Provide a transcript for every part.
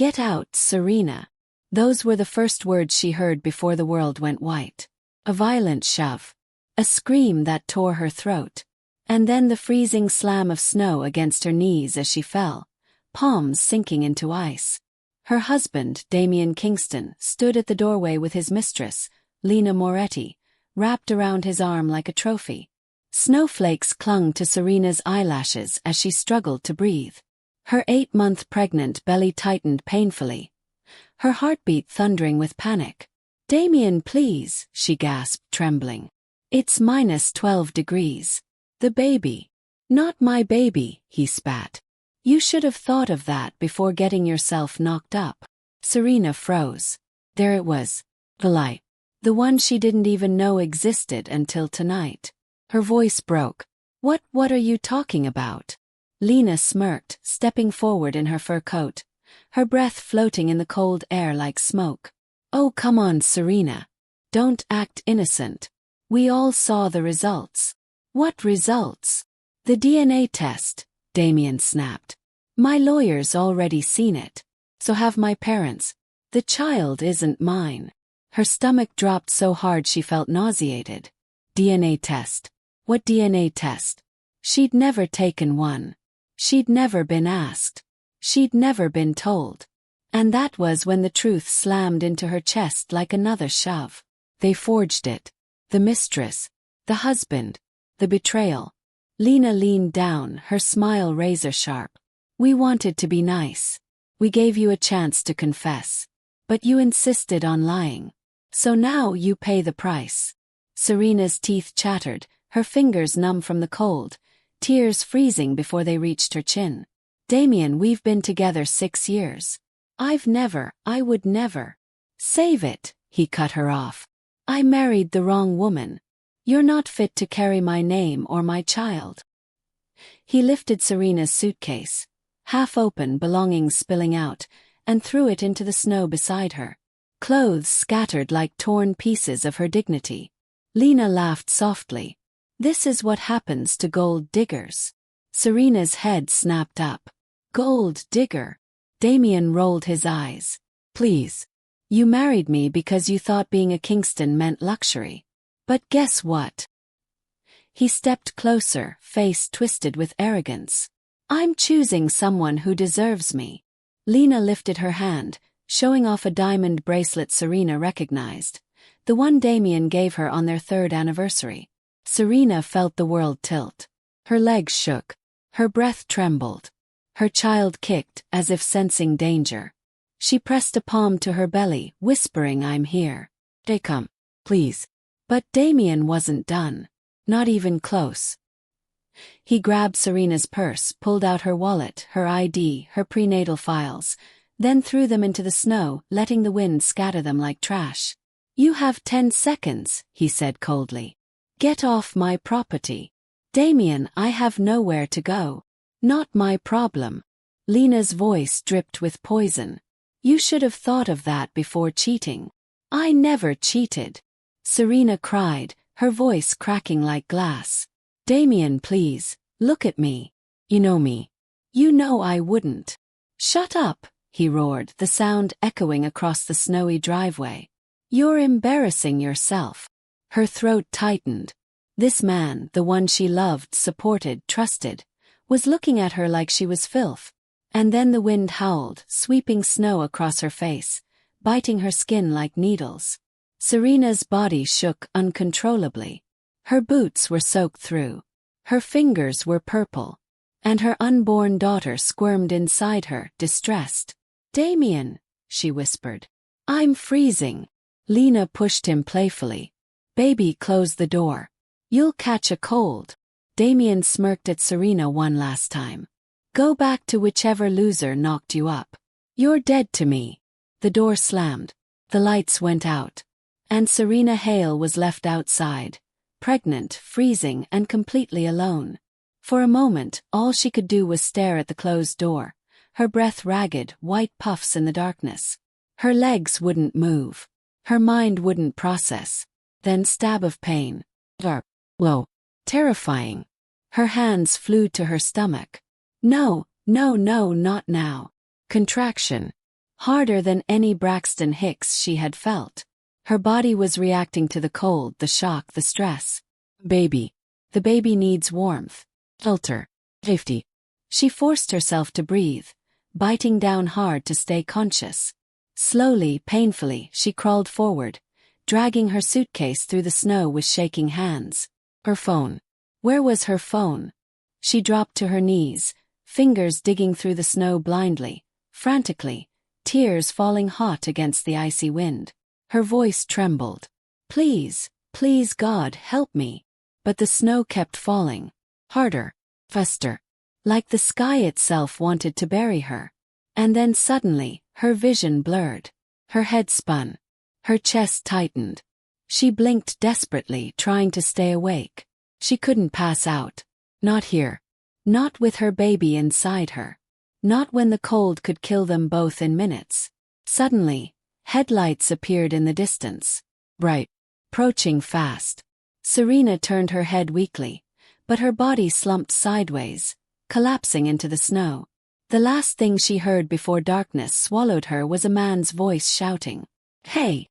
Get out, Serena. Those were the first words she heard before the world went white. A violent shove. A scream that tore her throat. And then the freezing slam of snow against her knees as she fell, palms sinking into ice. Her husband, Damian Kingston, stood at the doorway with his mistress, Lena Moretti, wrapped around his arm like a trophy. Snowflakes clung to Serena's eyelashes as she struggled to breathe. Her 8-month pregnant belly tightened painfully, her heartbeat thundering with panic. "Damian, please," she gasped, trembling. "It's -12 degrees. The baby." "Not my baby," he spat. "You should have thought of that before getting yourself knocked up." Serena froze. There it was. The light. The one she didn't even know existed until tonight. Her voice broke. What are you talking about?" Lena smirked, stepping forward in her fur coat, her breath floating in the cold air like smoke. "Oh, come on, Serena. Don't act innocent. We all saw the results." "What results?" "The DNA test," Damian snapped. "My lawyer's already seen it. So have my parents. The child isn't mine." Her stomach dropped so hard she felt nauseated. DNA test. What DNA test? She'd never taken one. She'd never been asked. She'd never been told. And that was when the truth slammed into her chest like another shove. They forged it. The mistress. The husband. The betrayal. Lena leaned down, her smile razor-sharp. "We wanted to be nice. We gave you a chance to confess. But you insisted on lying. So now you pay the price." Serena's teeth chattered, her fingers numb from the cold, tears freezing before they reached her chin. "Damian, we've been together 6 years. I would never." "Save it," he cut her off. "I married the wrong woman. You're not fit to carry my name or my child." He lifted Serena's suitcase, half open, belongings spilling out, and threw it into the snow beside her. Clothes scattered like torn pieces of her dignity. Lena laughed softly. "This is what happens to gold diggers." Serena's head snapped up. "Gold digger?" Damian rolled his eyes. "Please. You married me because you thought being a Kingston meant luxury. But guess what?" He stepped closer, face twisted with arrogance. "I'm choosing someone who deserves me." Lena lifted her hand, showing off a diamond bracelet Serena recognized, the one Damian gave her on their 3rd anniversary. Serena felt the world tilt. Her legs shook. Her breath trembled. Her child kicked, as if sensing danger. She pressed a palm to her belly, whispering, "I'm here. They come. Please." But Damian wasn't done. Not even close. He grabbed Serena's purse, pulled out her wallet, her ID, her prenatal files, then threw them into the snow, letting the wind scatter them like trash. "You have 10 seconds, he said coldly. "Get off my property." "Damian, I have nowhere to go." "Not my problem." Lena's voice dripped with poison. "You should have thought of that before cheating." "I never cheated." Serena cried, her voice cracking like glass. "Damian, please, look at me. You know me. You know I wouldn't." "Shut up," he roared, the sound echoing across the snowy driveway. "You're embarrassing yourself." Her throat tightened. This man, the one she loved, supported, trusted, was looking at her like she was filth. And then the wind howled, sweeping snow across her face, biting her skin like needles. Serena's body shook uncontrollably. Her boots were soaked through. Her fingers were purple. And her unborn daughter squirmed inside her, distressed. "Damian," she whispered. "I'm freezing." Lena pushed him playfully. "Baby, close the door. You'll catch a cold." Damian smirked at Serena one last time. "Go back to whichever loser knocked you up. You're dead to me." The door slammed. The lights went out. And Serena Hale was left outside, pregnant, freezing, and completely alone. For a moment, all she could do was stare at the closed door, her breath ragged, white puffs in the darkness. Her legs wouldn't move. Her mind wouldn't process. Then stab of pain. Dark. Low. Terrifying. Her hands flew to her stomach. No, not now. Contraction. harder than any Braxton Hicks she had felt. Her body was reacting to the cold, the shock, the stress. Baby. The baby needs warmth, shelter, safety. She forced herself to breathe, biting down hard to stay conscious. Slowly, painfully, she crawled forward, dragging her suitcase through the snow with shaking hands. Her phone. Where was her phone? She dropped to her knees, fingers digging through the snow blindly, frantically, tears falling hot against the icy wind. Her voice trembled. Please, please God, help me. But the snow kept falling. Harder. Faster. Like the sky itself wanted to bury her. And then suddenly, her vision blurred. Her head spun. Her chest tightened. She blinked desperately, trying to stay awake. She couldn't pass out. Not here. Not with her baby inside her. Not when the cold could kill them both in minutes. Suddenly, headlights appeared in the distance. Bright. Approaching fast. Serena turned her head weakly, but her body slumped sideways, collapsing into the snow. The last thing she heard before darkness swallowed her was a man's voice shouting, "Hey,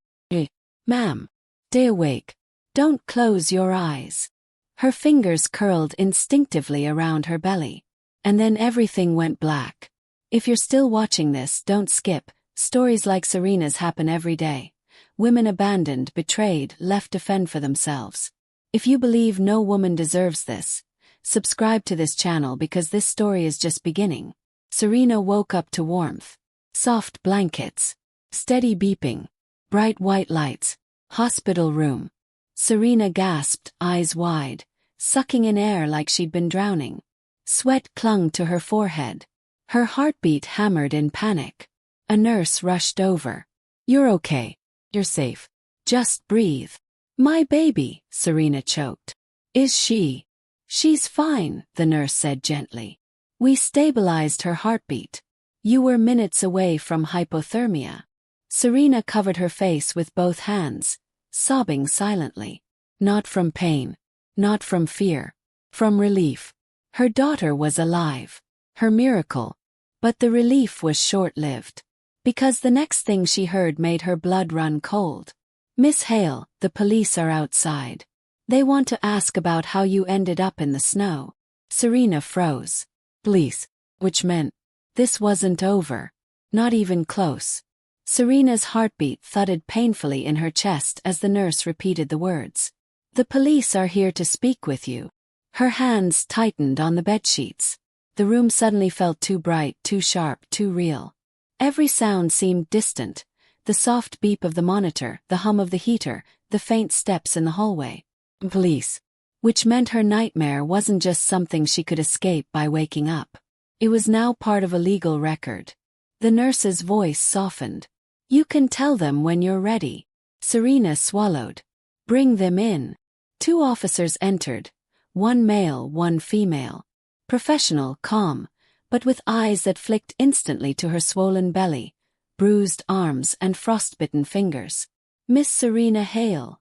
ma'am, stay awake. Don't close your eyes." Her fingers curled instinctively around her belly. And then everything went black. If you're still watching this, don't skip. Stories like Serena's happen every day. Women abandoned, betrayed, left to fend for themselves. If you believe no woman deserves this, subscribe to this channel because this story is just beginning. Serena woke up to warmth. Soft blankets. Steady beeping. Bright white lights. Hospital room. Serena gasped, eyes wide, sucking in air like she'd been drowning. Sweat clung to her forehead. Her heartbeat hammered in panic. A nurse rushed over. "You're okay. You're safe. Just breathe." "My baby," Serena choked. "Is she?" "She's fine," the nurse said gently. "We stabilized her heartbeat. You were minutes away from hypothermia." Serena covered her face with both hands, sobbing silently. Not from pain. Not from fear. From relief. Her daughter was alive. Her miracle. But the relief was short-lived. Because the next thing she heard made her blood run cold. "Miss Hale, the police are outside. They want to ask about how you ended up in the snow." Serena froze. Police. Which meant this wasn't over. Not even close. Serena's heartbeat thudded painfully in her chest as the nurse repeated the words. "The police are here to speak with you." Her hands tightened on the bedsheets. The room suddenly felt too bright, too sharp, too real. Every sound seemed distant. The soft beep of the monitor, the hum of the heater, the faint steps in the hallway. Police. Which meant her nightmare wasn't just something she could escape by waking up. It was now part of a legal record. The nurse's voice softened. "You can tell them when you're ready." Serena swallowed. "Bring them in." Two officers entered. One male, one female. Professional, calm, but with eyes that flicked instantly to her swollen belly, bruised arms and frostbitten fingers. "Miss Serena Hale?"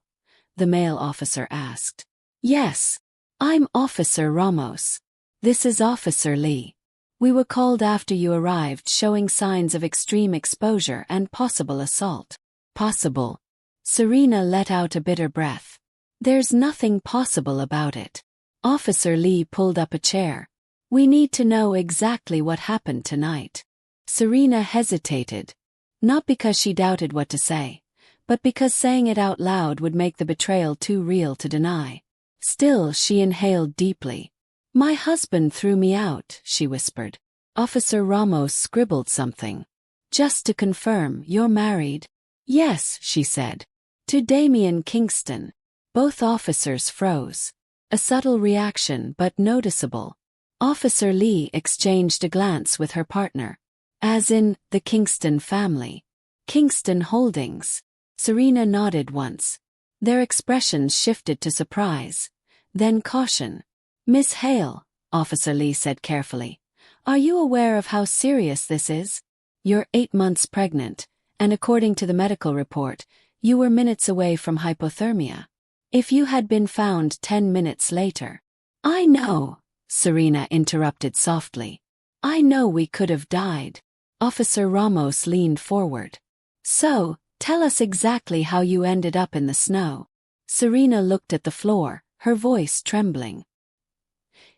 the male officer asked. "Yes. I'm Officer Ramos. This is Officer Lee. We were called after you arrived, showing signs of extreme exposure and possible assault." "Possible?" Serena let out a bitter breath. "There's nothing possible about it." Officer Lee pulled up a chair. "We need to know exactly what happened tonight." Serena hesitated. Not because she doubted what to say, but because saying it out loud would make the betrayal too real to deny. Still, she inhaled deeply. "My husband threw me out," she whispered. Officer Ramos scribbled something. "Just to confirm, you're married?" "Yes," she said. "To Damian Kingston." Both officers froze. A subtle reaction, but noticeable. Officer Lee exchanged a glance with her partner. "As in, the Kingston family." "Kingston Holdings." Serena nodded once. Their expressions shifted to surprise, then caution. "Miss Hale," Officer Lee said carefully, "are you aware of how serious this is? You're 8 months pregnant, and according to the medical report, you were minutes away from hypothermia. If you had been found 10 minutes later—" "I know," Serena interrupted softly. "I know we could have died." Officer Ramos leaned forward. So, tell us exactly how you ended up in the snow. Serena looked at the floor, her voice trembling.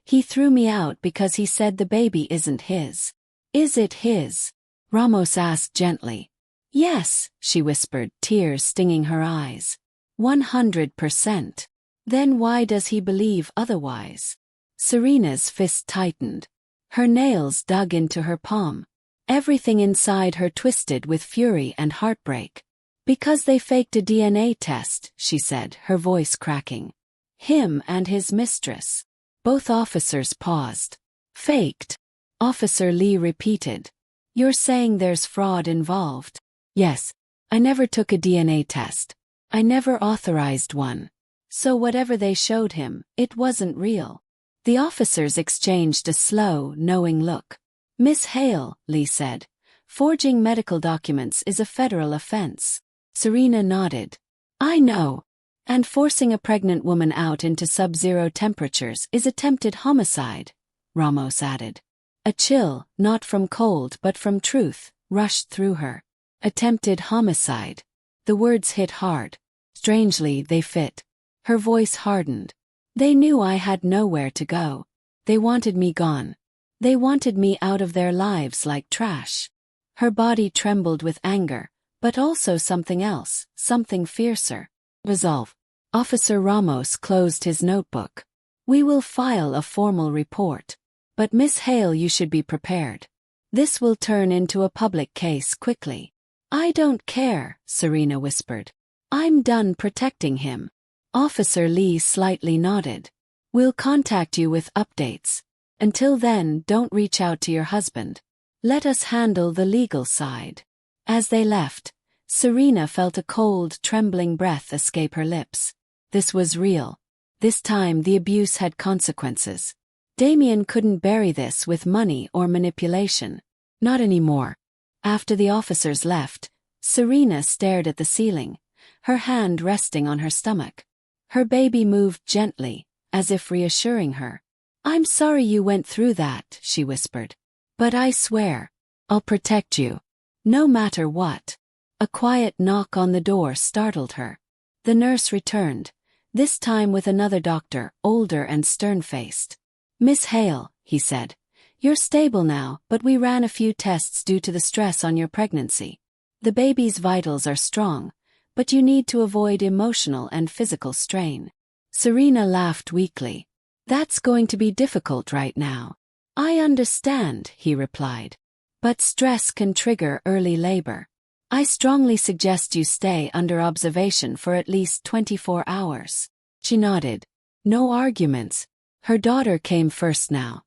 He threw me out because he said the baby isn't his. Is it his? Ramos asked gently. Yes, she whispered, tears stinging her eyes. 100%. Then why does he believe otherwise? Serena's fist tightened. Her nails dug into her palm. Everything inside her twisted with fury and heartbreak. Because they faked a DNA test, she said, her voice cracking. Him and his mistress. Both officers paused. Faked? Officer Lee repeated. You're saying there's fraud involved? Yes. I never took a DNA test. I never authorized one. So whatever they showed him, it wasn't real. The officers exchanged a slow, knowing look. Miss Hale, Lee said, forging medical documents is a federal offense. Serena nodded. I know. And forcing a pregnant woman out into sub-zero temperatures is attempted homicide, Ramos added. A chill, not from cold but from truth, rushed through her. Attempted homicide. The words hit hard. Strangely, they fit. Her voice hardened. They knew I had nowhere to go. They wanted me gone. They wanted me out of their lives like trash. Her body trembled with anger, but also something else, something fiercer. Resolve. Officer Ramos closed his notebook. We will file a formal report. But Miss Hale, you should be prepared. This will turn into a public case quickly. I don't care, Serena whispered. I'm done protecting him. Officer Lee slightly nodded. We'll contact you with updates. Until then, don't reach out to your husband. Let us handle the legal side. As they left, Serena felt a cold, trembling breath escape her lips. This was real. This time the abuse had consequences. Damien couldn't bury this with money or manipulation. Not anymore. After the officers left, Serena stared at the ceiling, her hand resting on her stomach. Her baby moved gently, as if reassuring her. I'm sorry you went through that, she whispered. But I swear, I'll protect you. No matter what. A quiet knock on the door startled her. The nurse returned, this time with another doctor, older and stern-faced. Miss Hale, he said, you're stable now, but we ran a few tests due to the stress on your pregnancy. The baby's vitals are strong, but you need to avoid emotional and physical strain. Serena laughed weakly. That's going to be difficult right now. I understand, he replied. But stress can trigger early labor. I strongly suggest you stay under observation for at least 24 hours. She nodded. No arguments. Her daughter came first now.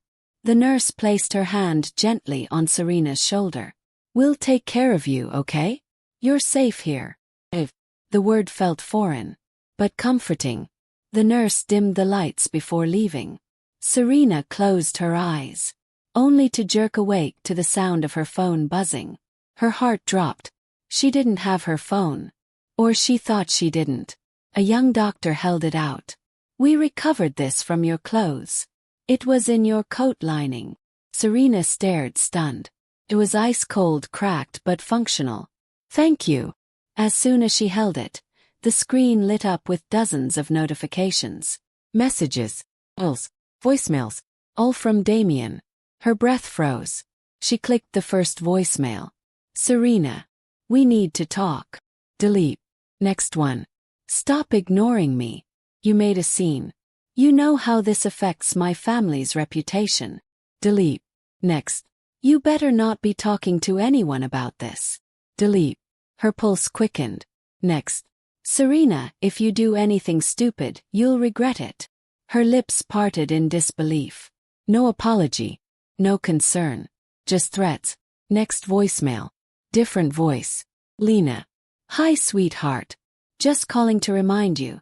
The nurse placed her hand gently on Serena's shoulder. We'll take care of you, okay? You're safe here. If the word felt foreign, but comforting. The nurse dimmed the lights before leaving. Serena closed her eyes, only to jerk awake to the sound of her phone buzzing. Her heart dropped. She didn't have her phone. Or she thought she didn't. A young doctor held it out. We recovered this from your clothes. It was in your coat lining. Serena stared, stunned. It was ice-cold, cracked but functional. Thank you. As soon as she held it, the screen lit up with dozens of notifications. Messages, calls, voicemails, all from Damien. Her breath froze. She clicked the first voicemail. Serena. We need to talk. Delete. Next one. Stop ignoring me. You made a scene. You know how this affects my family's reputation. Delete. Next. You better not be talking to anyone about this. Delete. Her pulse quickened. Next. Serena, if you do anything stupid, you'll regret it. Her lips parted in disbelief. No apology. No concern. Just threats. Next voicemail. Different voice. Lena. Hi, sweetheart. Just calling to remind you.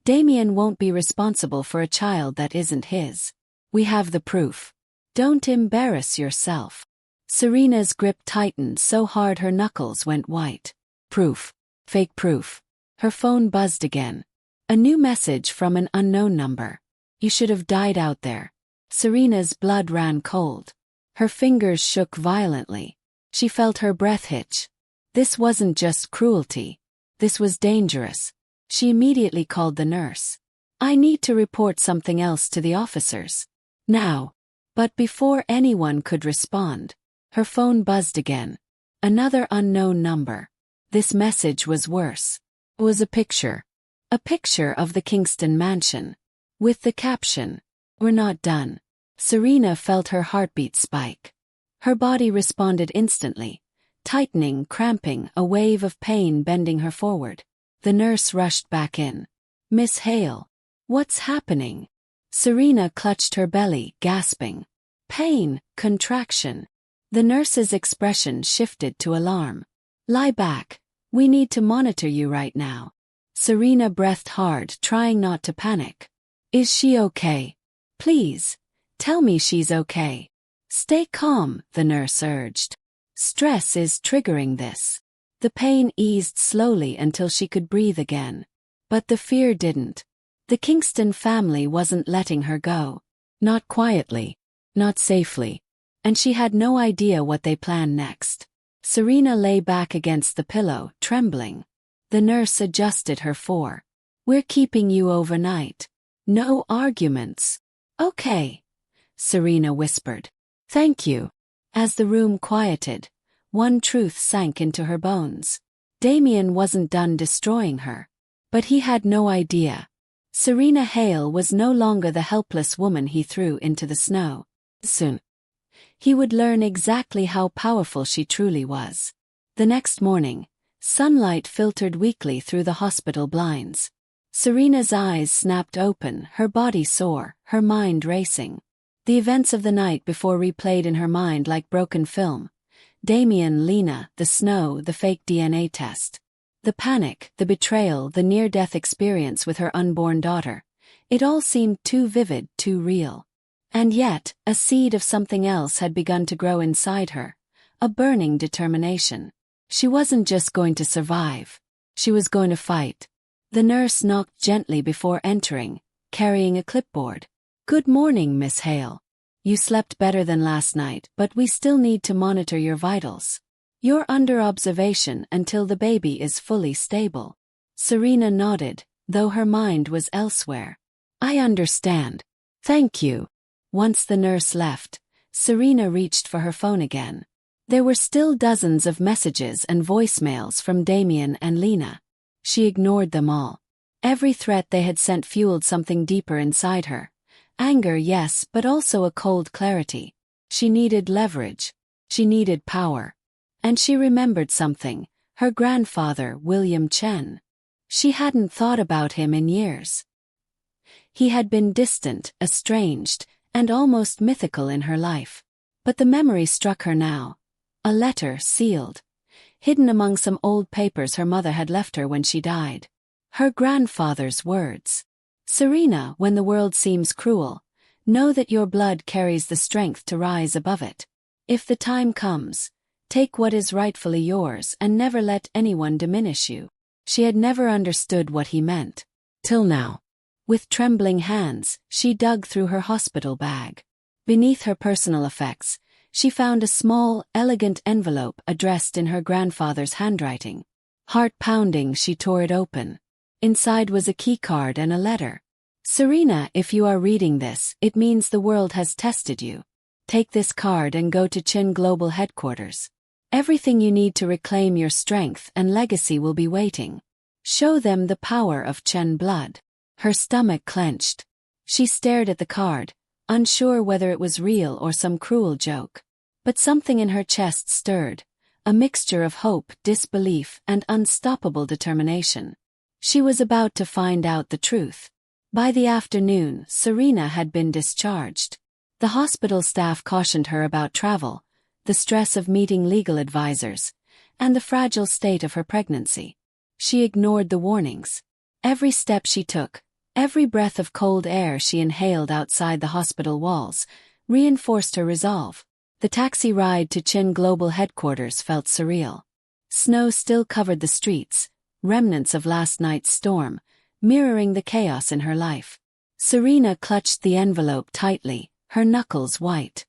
Damien won't be responsible for a child that isn't his. We have the proof. Don't embarrass yourself. Serena's grip tightened so hard her knuckles went white. Proof. Fake proof. Her phone buzzed again. A new message from an unknown number. You should have died out there. Serena's blood ran cold. Her fingers shook violently. She felt her breath hitch. This wasn't just cruelty. This was dangerous. She immediately called the nurse. "I need to report something else to the officers. Now." But before anyone could respond, her phone buzzed again. Another unknown number. This message was worse. It was a picture. A picture of the Kingston mansion. With the caption, "We're not done." Serena felt her heartbeat spike. Her body responded instantly. Tightening, cramping, a wave of pain bending her forward. The nurse rushed back in. "Miss Hale. What's happening?" Serena clutched her belly, gasping. Pain, contraction. The nurse's expression shifted to alarm. "Lie back. We need to monitor you right now." Serena breathed hard, trying not to panic. "Is she okay? Please, tell me she's okay." "Stay calm," the nurse urged. "Stress is triggering this." The pain eased slowly until she could breathe again. But the fear didn't. The Kingston family wasn't letting her go. Not quietly. Not safely. And she had no idea what they planned next. Serena lay back against the pillow, trembling. The nurse adjusted her fore. "We're keeping you overnight. No arguments." "Okay," Serena whispered. "Thank you." As the room quieted, one truth sank into her bones. Damien wasn't done destroying her. But he had no idea. Serena Hale was no longer the helpless woman he threw into the snow. Soon, he would learn exactly how powerful she truly was. The next morning, sunlight filtered weakly through the hospital blinds. Serena's eyes snapped open, her body sore, her mind racing. The events of the night before replayed in her mind like broken film. Damien, Lena, the snow, the fake DNA test. The panic, the betrayal, the near-death experience with her unborn daughter. It all seemed too vivid, too real. And yet, a seed of something else had begun to grow inside her. A burning determination. She wasn't just going to survive. She was going to fight. The nurse knocked gently before entering, carrying a clipboard. "Good morning, Miss Hale. You slept better than last night, but we still need to monitor your vitals. You're under observation until the baby is fully stable." Serena nodded, though her mind was elsewhere. "I understand. Thank you." Once the nurse left, Serena reached for her phone again. There were still dozens of messages and voicemails from Damien and Lena. She ignored them all. Every threat they had sent fueled something deeper inside her. Anger, yes, but also a cold clarity. She needed leverage. She needed power. And she remembered something, her grandfather, William Chen. She hadn't thought about him in years. He had been distant, estranged, and almost mythical in her life. But the memory struck her now. A letter, sealed. Hidden among some old papers her mother had left her when she died. Her grandfather's words. "Serena, when the world seems cruel, know that your blood carries the strength to rise above it. If the time comes, take what is rightfully yours and never let anyone diminish you." She had never understood what he meant. Till now. With trembling hands, she dug through her hospital bag. Beneath her personal effects, she found a small, elegant envelope addressed in her grandfather's handwriting. Heart pounding, she tore it open. Inside was a keycard and a letter. "Serena, if you are reading this, it means the world has tested you. Take this card and go to Chin Global Headquarters. Everything you need to reclaim your strength and legacy will be waiting. Show them the power of Chen blood." Her stomach clenched. She stared at the card, unsure whether it was real or some cruel joke. But something in her chest stirred, a mixture of hope, disbelief, and unstoppable determination. She was about to find out the truth. By the afternoon, Serena had been discharged. The hospital staff cautioned her about travel, the stress of meeting legal advisors, and the fragile state of her pregnancy. She ignored the warnings. Every step she took, every breath of cold air she inhaled outside the hospital walls, reinforced her resolve. The taxi ride to Chin Global Headquarters felt surreal. Snow still covered the streets, remnants of last night's storm, mirroring the chaos in her life. Serena clutched the envelope tightly, her knuckles white.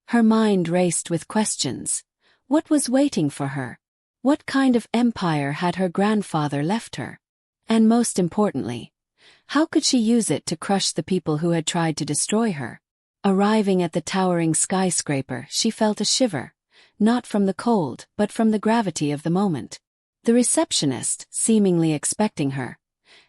Her mind raced with questions. What was waiting for her? What kind of empire had her grandfather left her? And most importantly, how could she use it to crush the people who had tried to destroy her? Arriving at the towering skyscraper, she felt a shiver, not from the cold, but from the gravity of the moment. The receptionist, seemingly expecting her,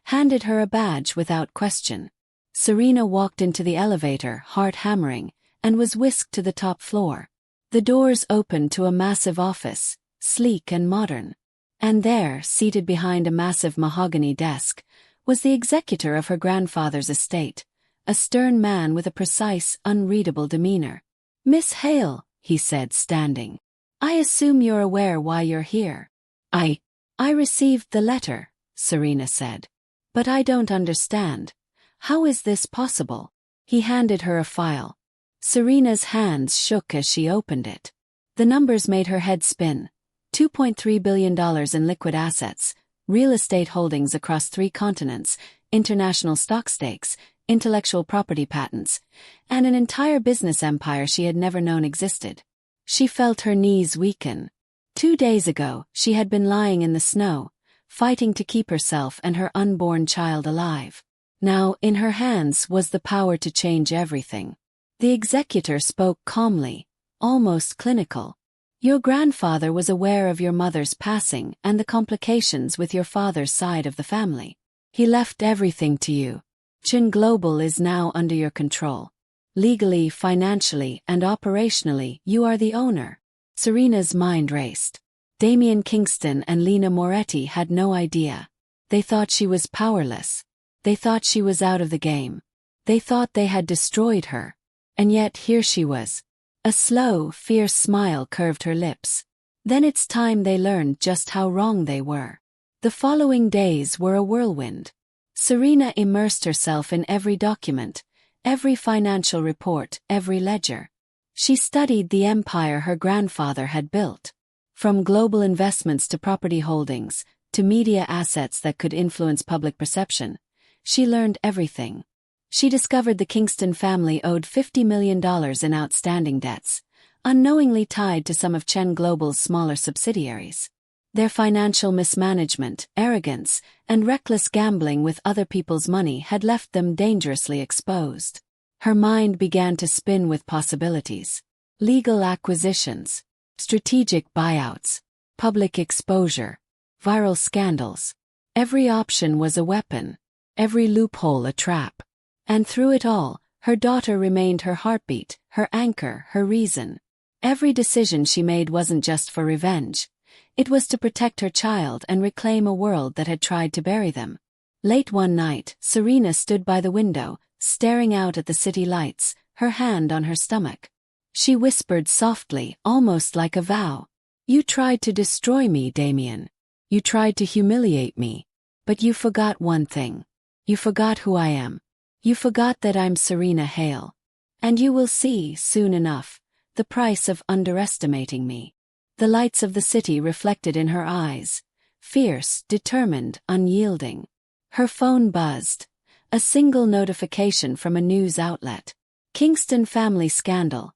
handed her a badge without question. Serena walked into the elevator, heart hammering, and was whisked to the top floor. The doors opened to a massive office, sleek and modern. And there, seated behind a massive mahogany desk, was the executor of her grandfather's estate, a stern man with a precise, unreadable demeanor. "Miss Hale," he said, standing. "I assume you're aware why you're here." I received the letter," Serena said. "But I don't understand. How is this possible?" He handed her a file. Serena's hands shook as she opened it. The numbers made her head spin. $2.3 billion in liquid assets, real estate holdings across 3 continents, international stock stakes, intellectual property patents, and an entire business empire she had never known existed. She felt her knees weaken. 2 days ago, she had been lying in the snow, fighting to keep herself and her unborn child alive. Now, in her hands was the power to change everything. The executor spoke calmly, almost clinical. "Your grandfather was aware of your mother's passing and the complications with your father's side of the family. He left everything to you. Chin Global is now under your control. Legally, financially, and operationally, you are the owner." Serena's mind raced. Damian Kingston and Lena Moretti had no idea. They thought she was powerless. They thought she was out of the game. They thought they had destroyed her. And yet here she was. A slow, fierce smile curved her lips. Then it's time they learned just how wrong they were. The following days were a whirlwind. Serena immersed herself in every document, every financial report, every ledger. She studied the empire her grandfather had built. From global investments to property holdings, to media assets that could influence public perception, she learned everything. She discovered the Kingston family owed $50 million in outstanding debts, unknowingly tied to some of Chen Global's smaller subsidiaries. Their financial mismanagement, arrogance, and reckless gambling with other people's money had left them dangerously exposed. Her mind began to spin with possibilities. Legal acquisitions, strategic buyouts, public exposure, viral scandals. Every option was a weapon, every loophole a trap. And through it all, her daughter remained her heartbeat, her anchor, her reason. Every decision she made wasn't just for revenge. It was to protect her child and reclaim a world that had tried to bury them. Late one night, Serena stood by the window, staring out at the city lights, her hand on her stomach. She whispered softly, almost like a vow. "You tried to destroy me, Damien. You tried to humiliate me. But you forgot one thing. You forgot who I am. You forgot that I'm Serena Hale. And you will see, soon enough, the price of underestimating me." The lights of the city reflected in her eyes, fierce, determined, unyielding. Her phone buzzed. A single notification from a news outlet. Kingston family scandal.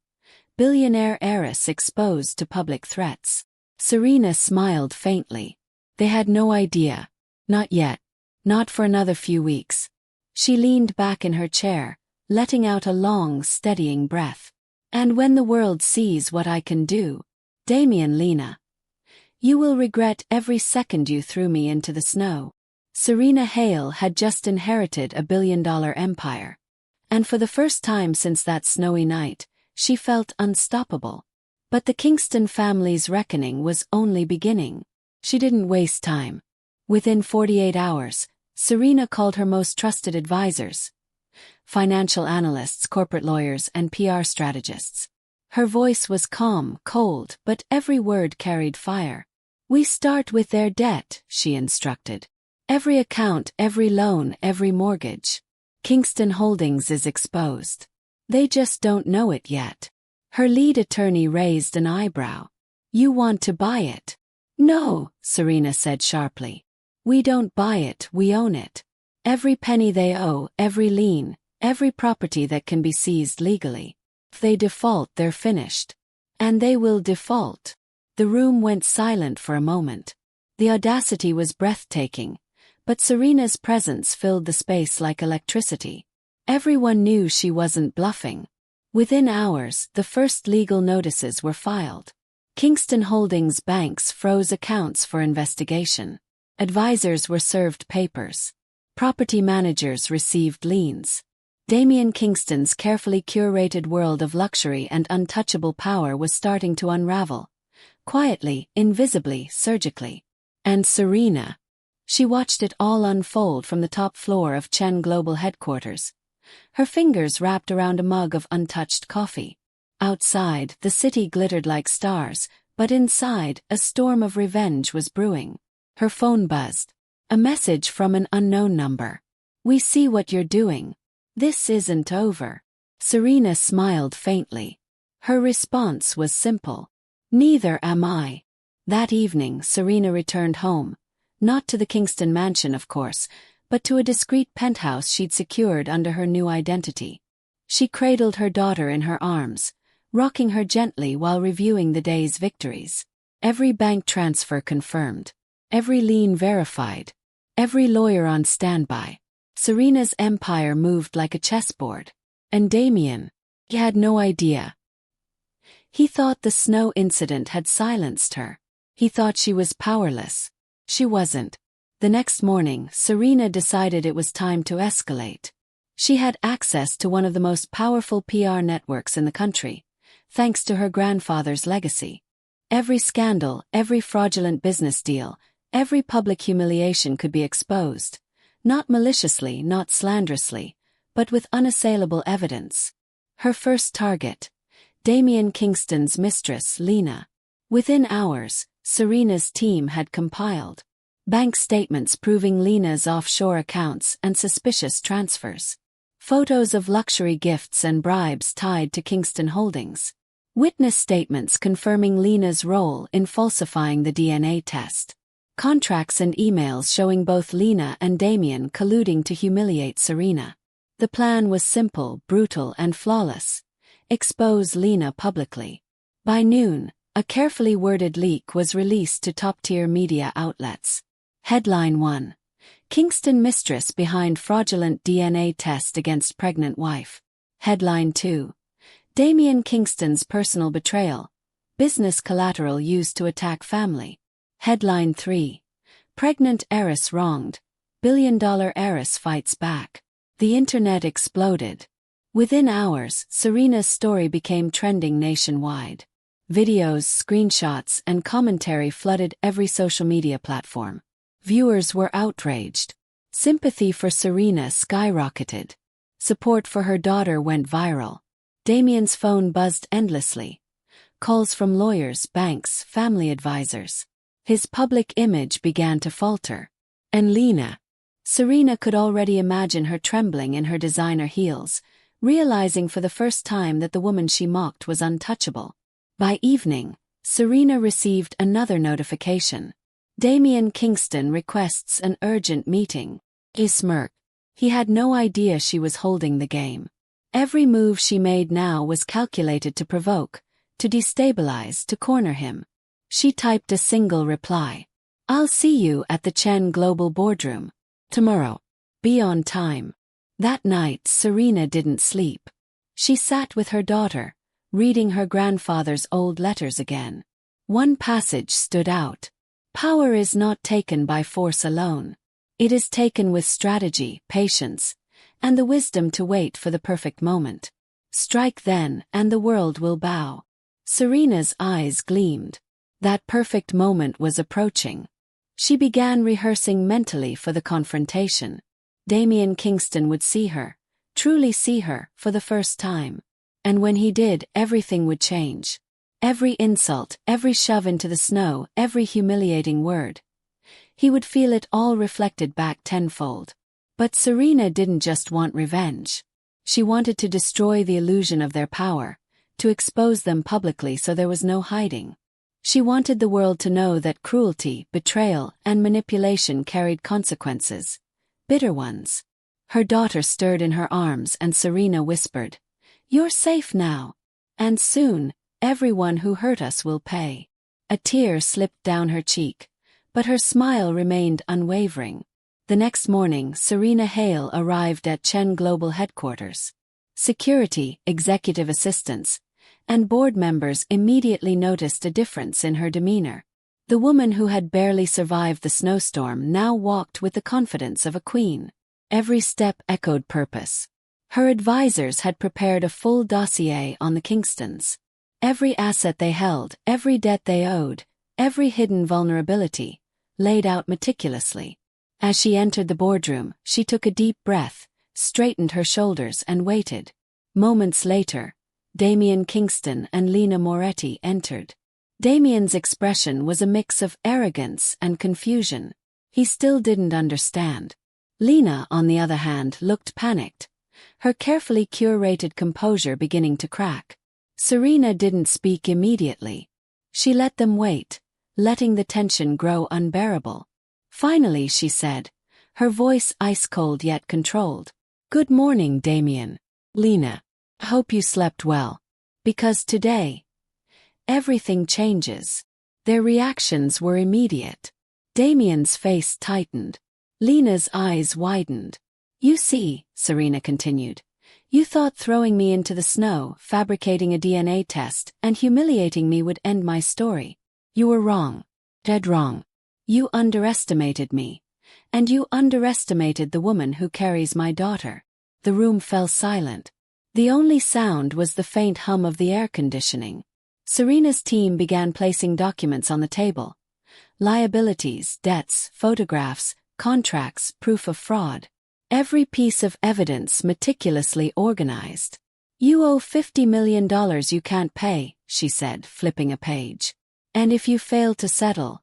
Billionaire heiress exposed to public threats. Serena smiled faintly. They had no idea. Not yet. Not for another few weeks. She leaned back in her chair, letting out a long, steadying breath. "And when the world sees what I can do, Damien, Lena, you will regret every second you threw me into the snow." Serena Hale had just inherited a billion-dollar empire. And for the first time since that snowy night, she felt unstoppable. But the Kingston family's reckoning was only beginning. She didn't waste time. Within 48 hours, Serena called her most trusted advisors. Financial analysts, corporate lawyers, and PR strategists. Her voice was calm, cold, but every word carried fire. "We start with their debt," she instructed. "Every account, every loan, every mortgage. Kingston Holdings is exposed. They just don't know it yet." Her lead attorney raised an eyebrow. "You want to buy it?" "No," Serena said sharply. "We don't buy it, we own it. Every penny they owe, every lien, every property that can be seized legally. If they default, they're finished. And they will default. The room went silent for a moment. The audacity was breathtaking, but Serena's presence filled the space like electricity. Everyone knew she wasn't bluffing. Within hours, the first legal notices were filed. Kingston Holdings banks froze accounts for investigation. Advisors were served papers. Property managers received liens. Damian Kingston's carefully curated world of luxury and untouchable power was starting to unravel. Quietly, invisibly, surgically. And Serena. She watched it all unfold from the top floor of Chen Global headquarters. Her fingers wrapped around a mug of untouched coffee. Outside, the city glittered like stars, but inside, a storm of revenge was brewing. Her phone buzzed. A message from an unknown number. "We see what you're doing. This isn't over." Serena smiled faintly. Her response was simple. "Neither am I." That evening, Serena returned home. Not to the Kingston mansion, of course, but to a discreet penthouse she'd secured under her new identity. She cradled her daughter in her arms, rocking her gently while reviewing the day's victories. Every bank transfer confirmed. Every lien verified. Every lawyer on standby. Serena's empire moved like a chessboard. And Damian, he had no idea. He thought the snow incident had silenced her. He thought she was powerless. She wasn't. The next morning, Serena decided it was time to escalate. She had access to one of the most powerful PR networks in the country, thanks to her grandfather's legacy. Every scandal, every fraudulent business deal, every public humiliation could be exposed. Not maliciously, not slanderously, but with unassailable evidence. Her first target, Damian Kingston's mistress, Lena. Within hours, Serena's team had compiled bank statements proving Lena's offshore accounts and suspicious transfers. Photos of luxury gifts and bribes tied to Kingston Holdings. Witness statements confirming Lena's role in falsifying the DNA test. Contracts and emails showing both Lena and Damian colluding to humiliate Serena. The plan was simple, brutal, and flawless. Expose Lena publicly. By noon, a carefully worded leak was released to top-tier media outlets. Headline 1. Kingston mistress behind fraudulent DNA test against pregnant wife. Headline 2. Damian Kingston's personal betrayal. Business collateral used to attack family. Headline 3. Pregnant heiress wronged. Billion-dollar heiress fights back. The internet exploded. Within hours, Serena's story became trending nationwide. Videos, screenshots, and commentary flooded every social media platform. Viewers were outraged. Sympathy for Serena skyrocketed. Support for her daughter went viral. Damian's phone buzzed endlessly. Calls from lawyers, banks, family advisors. His public image began to falter. And Lena. Serena could already imagine her trembling in her designer heels, realizing for the first time that the woman she mocked was untouchable. By evening, Serena received another notification. Damian Kingston requests an urgent meeting. He smirked. He had no idea she was holding the game. Every move she made now was calculated to provoke, to destabilize, to corner him. She typed a single reply. "I'll see you at the Chen Global boardroom. Tomorrow. Be on time." That night, Serena didn't sleep. She sat with her daughter, reading her grandfather's old letters again. One passage stood out. Power is not taken by force alone. It is taken with strategy, patience, and the wisdom to wait for the perfect moment. Strike then, and the world will bow. Serena's eyes gleamed. That perfect moment was approaching. She began rehearsing mentally for the confrontation. Damian Kingston would see her, truly see her, for the first time. And when he did, everything would change. Every insult, every shove into the snow, every humiliating word. He would feel it all reflected back tenfold. But Serena didn't just want revenge. She wanted to destroy the illusion of their power, to expose them publicly so there was no hiding. She wanted the world to know that cruelty, betrayal, and manipulation carried consequences. Bitter ones. Her daughter stirred in her arms and Serena whispered, "You're safe now. And soon, everyone who hurt us will pay." A tear slipped down her cheek, but her smile remained unwavering. The next morning, Serena Hale arrived at Chen Global headquarters. Security, executive assistants, and board members immediately noticed a difference in her demeanor. The woman who had barely survived the snowstorm now walked with the confidence of a queen. Every step echoed purpose. Her advisors had prepared a full dossier on the Kingstons. Every asset they held, every debt they owed, every hidden vulnerability, laid out meticulously. As she entered the boardroom, she took a deep breath, straightened her shoulders and waited. Moments later, Damien Kingston and Lena Moretti entered. Damien's expression was a mix of arrogance and confusion. He still didn't understand. Lena, on the other hand, looked panicked, her carefully curated composure beginning to crack. Serena didn't speak immediately. She let them wait, letting the tension grow unbearable. Finally she said, her voice ice-cold yet controlled. "Good morning, Damien. Lena. Hope you slept well. Because today, everything changes." Their reactions were immediate. Damien's face tightened. Lena's eyes widened. "You see," Serena continued, "you thought throwing me into the snow, fabricating a DNA test, and humiliating me would end my story. You were wrong. Dead wrong. You underestimated me. And you underestimated the woman who carries my daughter." The room fell silent. The only sound was the faint hum of the air conditioning. Serena's team began placing documents on the table. Liabilities, debts, photographs, contracts, proof of fraud. Every piece of evidence meticulously organized. "You owe $50 million you can't pay," she said, flipping a page. "And if you fail to settle,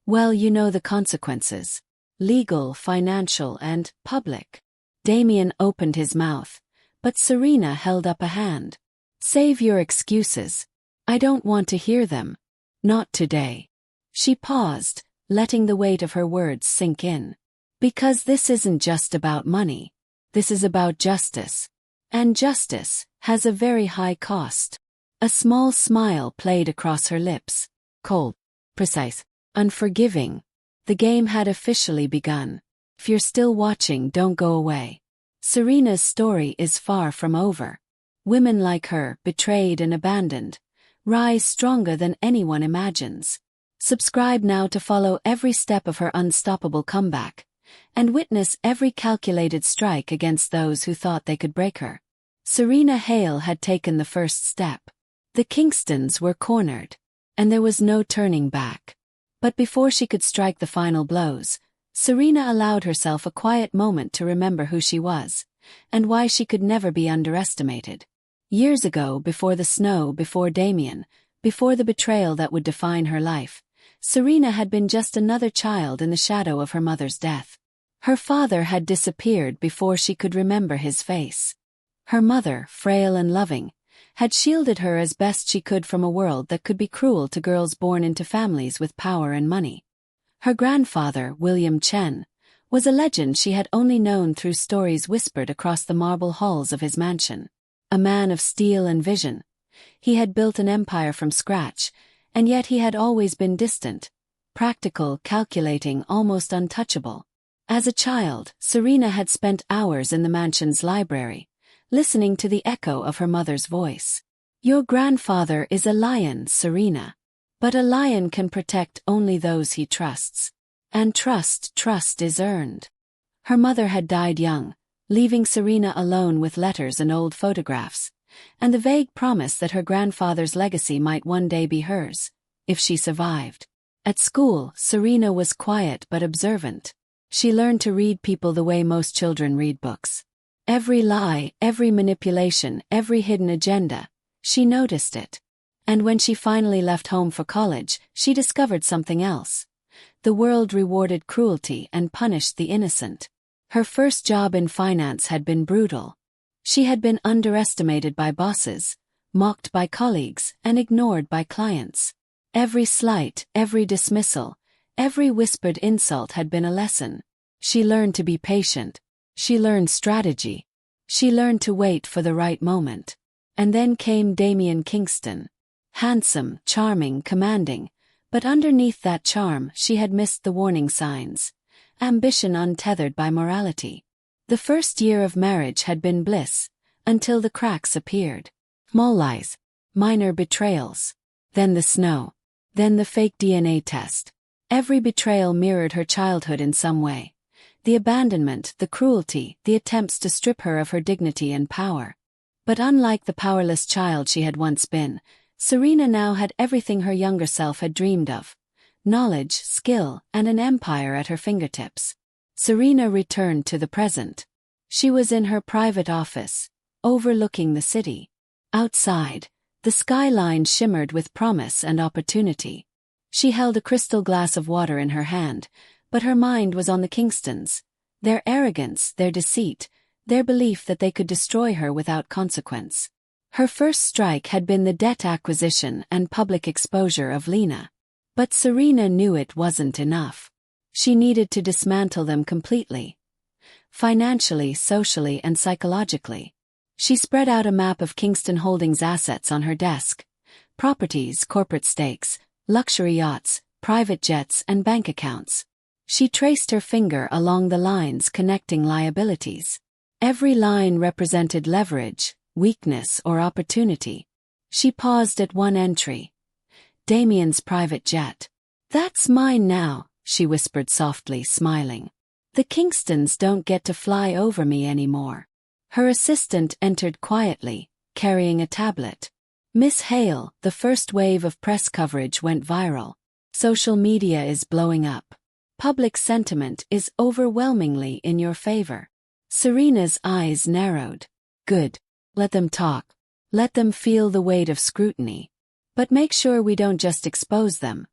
well, you know the consequences. Legal, financial, and public." Damien opened his mouth, but Serena held up a hand. "Save your excuses. I don't want to hear them. Not today." She paused, letting the weight of her words sink in. "Because this isn't just about money. This is about justice. And justice has a very high cost." A small smile played across her lips. Cold, precise, unforgiving. The game had officially begun. If you're still watching, don't go away. Serena's story is far from over. Women like her, betrayed and abandoned, rise stronger than anyone imagines. Subscribe now to follow every step of her unstoppable comeback, and witness every calculated strike against those who thought they could break her. Serena Hale had taken the first step. The Kingstons were cornered, and there was no turning back. But before she could strike the final blows, Serena allowed herself a quiet moment to remember who she was, and why she could never be underestimated. Years ago, before the snow, before Damien, before the betrayal that would define her life, Serena had been just another child in the shadow of her mother's death. Her father had disappeared before she could remember his face. Her mother, frail and loving, had shielded her as best she could from a world that could be cruel to girls born into families with power and money. Her grandfather, William Chen, was a legend she had only known through stories whispered across the marble halls of his mansion. A man of steel and vision, he had built an empire from scratch, and yet he had always been distant, practical, calculating, almost untouchable. As a child, Serena had spent hours in the mansion's library, listening to the echo of her mother's voice. "Your grandfather is a lion, Serena. But a lion can protect only those he trusts. And trust is earned." Her mother had died young, leaving Serena alone with letters and old photographs, and the vague promise that her grandfather's legacy might one day be hers, if she survived. At school, Serena was quiet but observant. She learned to read people the way most children read books. Every lie, every manipulation, every hidden agenda, she noticed it. And when she finally left home for college, she discovered something else. The world rewarded cruelty and punished the innocent. Her first job in finance had been brutal. She had been underestimated by bosses, mocked by colleagues, and ignored by clients. Every slight, every dismissal, every whispered insult had been a lesson. She learned to be patient. She learned strategy. She learned to wait for the right moment. And then came Damien Kingston. Handsome, charming, commanding, But underneath that charm, she had missed the warning signs. Ambition untethered by morality. The first year of marriage had been bliss, until the cracks appeared. Small lies, minor betrayals. Then the snow. Then the fake DNA test. Every betrayal mirrored her childhood in some way. The abandonment, the cruelty, the attempts to strip her of her dignity and power. But unlike the powerless child she had once been, Serena now had everything her younger self had dreamed of. Knowledge, skill, and an empire at her fingertips. Serena returned to the present. She was in her private office, overlooking the city. Outside, the skyline shimmered with promise and opportunity. She held a crystal glass of water in her hand, but her mind was on the Kingstons. Their arrogance, their deceit, their belief that they could destroy her without consequence. Her first strike had been the debt acquisition and public exposure of Lena. But Serena knew it wasn't enough. She needed to dismantle them completely. Financially, socially, and psychologically. She spread out a map of Kingston Holdings' assets on her desk. Properties, corporate stakes, luxury yachts, private jets, and bank accounts. She traced her finger along the lines connecting liabilities. Every line represented leverage, weakness, or opportunity. She paused at one entry. Damien's private jet. "That's mine now," she whispered softly, smiling. "The Kingstons don't get to fly over me anymore." Her assistant entered quietly, carrying a tablet. "Miss Hale, the first wave of press coverage went viral. Social media is blowing up. Public sentiment is overwhelmingly in your favor." Serena's eyes narrowed. "Good. Let them talk. Let them feel the weight of scrutiny. But make sure we don't just expose them.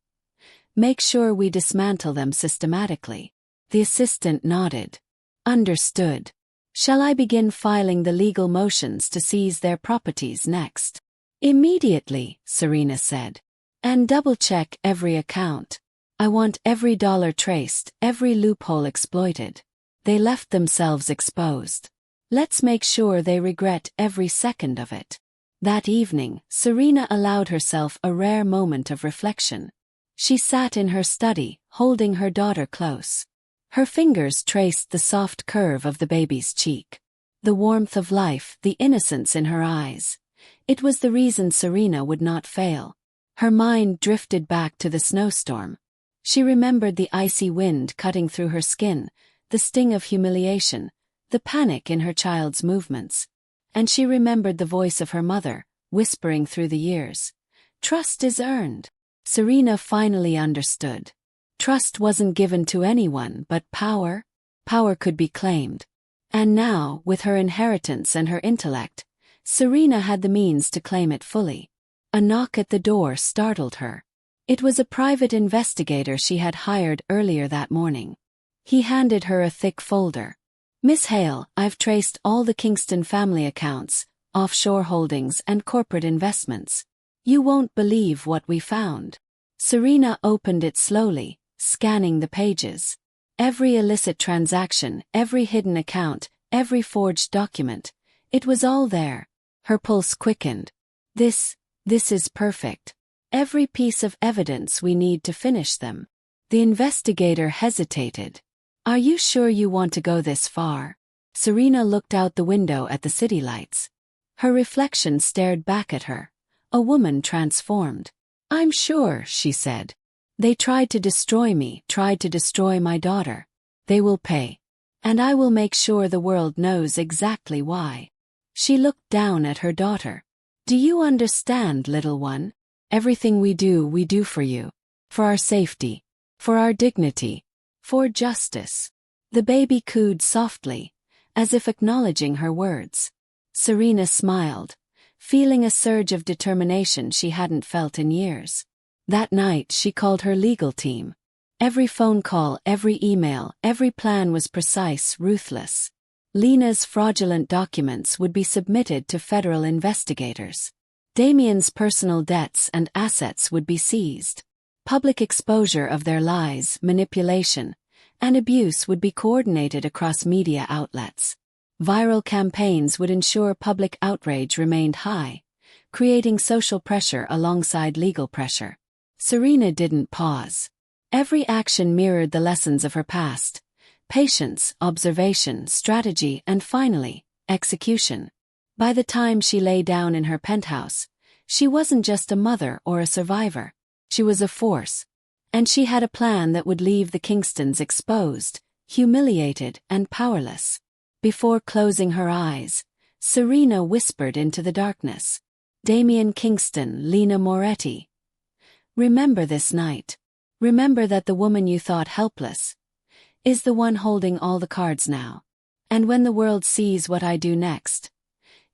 Make sure we dismantle them systematically." The assistant nodded. "Understood. Shall I begin filing the legal motions to seize their properties next?" "Immediately," Serena said. "And double-check every account. I want every dollar traced, every loophole exploited. They left themselves exposed. Let's make sure they regret every second of it." That evening, Serena allowed herself a rare moment of reflection. She sat in her study, holding her daughter close. Her fingers traced the soft curve of the baby's cheek. The warmth of life, the innocence in her eyes. It was the reason Serena would not fail. Her mind drifted back to the snowstorm. She remembered the icy wind cutting through her skin, the sting of humiliation, the panic in her child's movements. And she remembered the voice of her mother, whispering through the years. "Trust is earned." Serena finally understood. Trust wasn't given to anyone, but power? Power could be claimed. And now, with her inheritance and her intellect, Serena had the means to claim it fully. A knock at the door startled her. It was a private investigator she had hired earlier that morning. He handed her a thick folder. "Miss Hale, I've traced all the Kingston family accounts, offshore holdings, and corporate investments. You won't believe what we found." Serena opened it slowly, scanning the pages. Every illicit transaction, every hidden account, every forged document. It was all there. Her pulse quickened. This is perfect. Every piece of evidence we need to finish them." The investigator hesitated. "Are you sure you want to go this far?" Serena looked out the window at the city lights. Her reflection stared back at her, a woman transformed. "I'm sure," she said. "They tried to destroy me, tried to destroy my daughter. They will pay. And I will make sure the world knows exactly why." She looked down at her daughter. "Do you understand, little one? Everything we do for you. For our safety. For our dignity. For justice." The baby cooed softly, as if acknowledging her words. Serena smiled, feeling a surge of determination she hadn't felt in years. That night she called her legal team. Every phone call, every email, every plan was precise, ruthless. Lena's fraudulent documents would be submitted to federal investigators. Damien's personal debts and assets would be seized. Public exposure of their lies, manipulation, and abuse would be coordinated across media outlets. Viral campaigns would ensure public outrage remained high, creating social pressure alongside legal pressure. Serena didn't pause. Every action mirrored the lessons of her past: patience, observation, strategy, and finally, execution. By the time she lay down in her penthouse, she wasn't just a mother or a survivor. She was a force. And she had a plan that would leave the Kingstons exposed, humiliated, and powerless. Before closing her eyes, Serena whispered into the darkness. Damien Kingston, Lena Moretti. Remember this night. Remember that the woman you thought helpless is the one holding all the cards now. And when the world sees what I do next,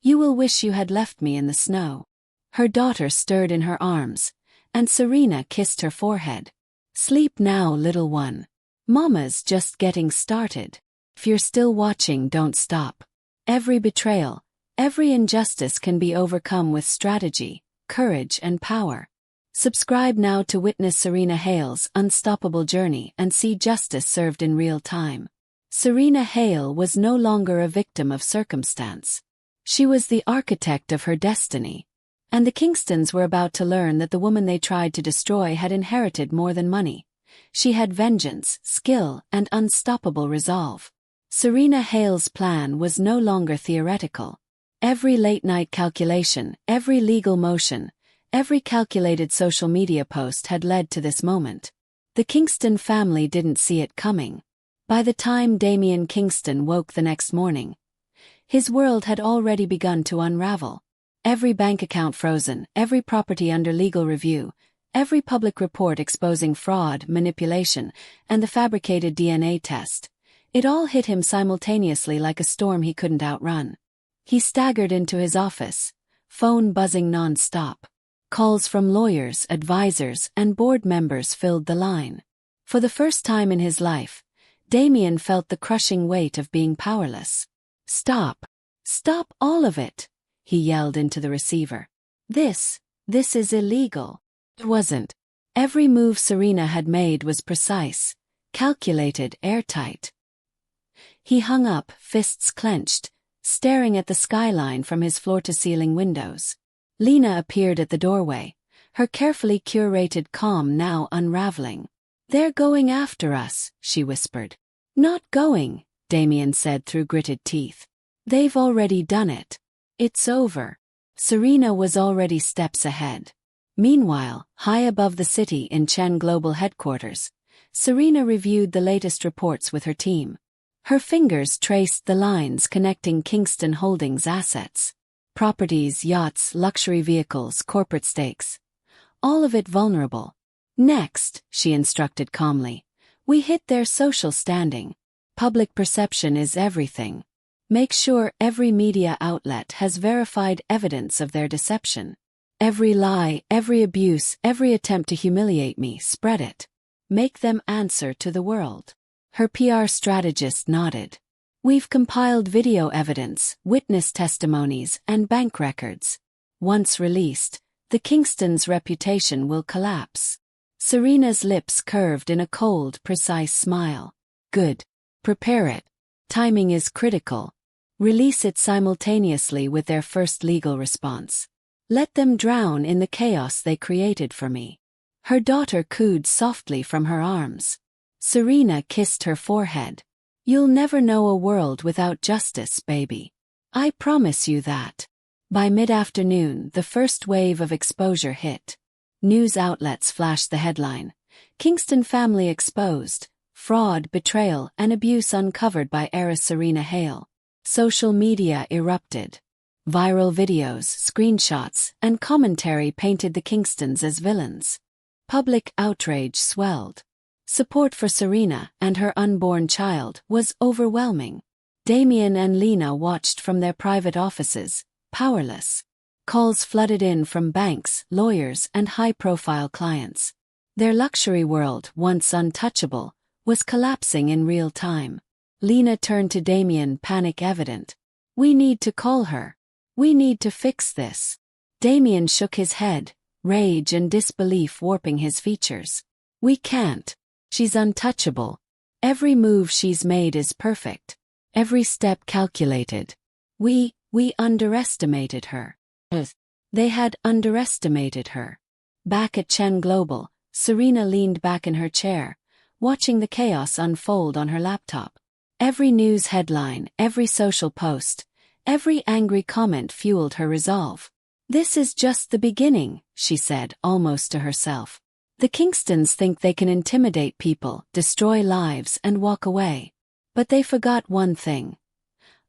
you will wish you had left me in the snow. Her daughter stirred in her arms, and Serena kissed her forehead. Sleep now, little one. Mama's just getting started. If you're still watching, don't stop. Every betrayal, every injustice can be overcome with strategy, courage, and power. Subscribe now to witness Serena Hale's unstoppable journey and see justice served in real time. Serena Hale was no longer a victim of circumstance. She was the architect of her destiny. And the Kingstons were about to learn that the woman they tried to destroy had inherited more than money. She had vengeance, skill, and unstoppable resolve. Serena Hale's plan was no longer theoretical. Every late-night calculation, every legal motion, every calculated social media post had led to this moment. The Kingston family didn't see it coming. By the time Damien Kingston woke the next morning, his world had already begun to unravel. Every bank account frozen, every property under legal review, every public report exposing fraud, manipulation, and the fabricated DNA test. It all hit him simultaneously like a storm he couldn't outrun. He staggered into his office, phone buzzing non-stop. Calls from lawyers, advisors, and board members filled the line. For the first time in his life, Damien felt the crushing weight of being powerless. "Stop. Stop all of it," he yelled into the receiver. This is illegal." It wasn't. Every move Serena had made was precise, calculated, airtight. He hung up, fists clenched, staring at the skyline from his floor-to-ceiling windows. Lena appeared at the doorway, her carefully curated calm now unraveling. "They're going after us," she whispered. "Not going," Damien said through gritted teeth. "They've already done it. It's over." Serena was already steps ahead. Meanwhile, high above the city in Chen Global headquarters, Serena reviewed the latest reports with her team. Her fingers traced the lines connecting Kingston Holdings' assets. Properties, yachts, luxury vehicles, corporate stakes. All of it vulnerable. "Next," she instructed calmly, "we hit their social standing. Public perception is everything. Make sure every media outlet has verified evidence of their deception. Every lie, every abuse, every attempt to humiliate me, spread it. Make them answer to the world." Her PR strategist nodded. "We've compiled video evidence, witness testimonies, and bank records. Once released, the Kingstons' reputation will collapse." Serena's lips curved in a cold, precise smile. "Good. Prepare it. Timing is critical. Release it simultaneously with their first legal response. Let them drown in the chaos they created for me." Her daughter cooed softly from her arms. Serena kissed her forehead. "You'll never know a world without justice, baby. I promise you that." By mid-afternoon, the first wave of exposure hit. News outlets flashed the headline: "Kingston family exposed. Fraud, betrayal, and abuse uncovered by heiress Serena Hale." Social media erupted. Viral videos, screenshots, and commentary painted the Kingstons as villains. Public outrage swelled. Support for Serena and her unborn child was overwhelming. Damien and Lena watched from their private offices, powerless. Calls flooded in from banks, lawyers, and high-profile clients. Their luxury world, once untouchable, was collapsing in real time. Lena turned to Damien, panic evident. "We need to call her. We need to fix this." Damien shook his head, rage and disbelief warping his features. "We can't. She's untouchable. Every move she's made is perfect. Every step calculated. We underestimated her." They had underestimated her. Back at Chen Global, Serena leaned back in her chair, watching the chaos unfold on her laptop. Every news headline, every social post, every angry comment fueled her resolve. "This is just the beginning," she said, almost to herself. "The Kingstons think they can intimidate people, destroy lives, and walk away. But they forgot one thing.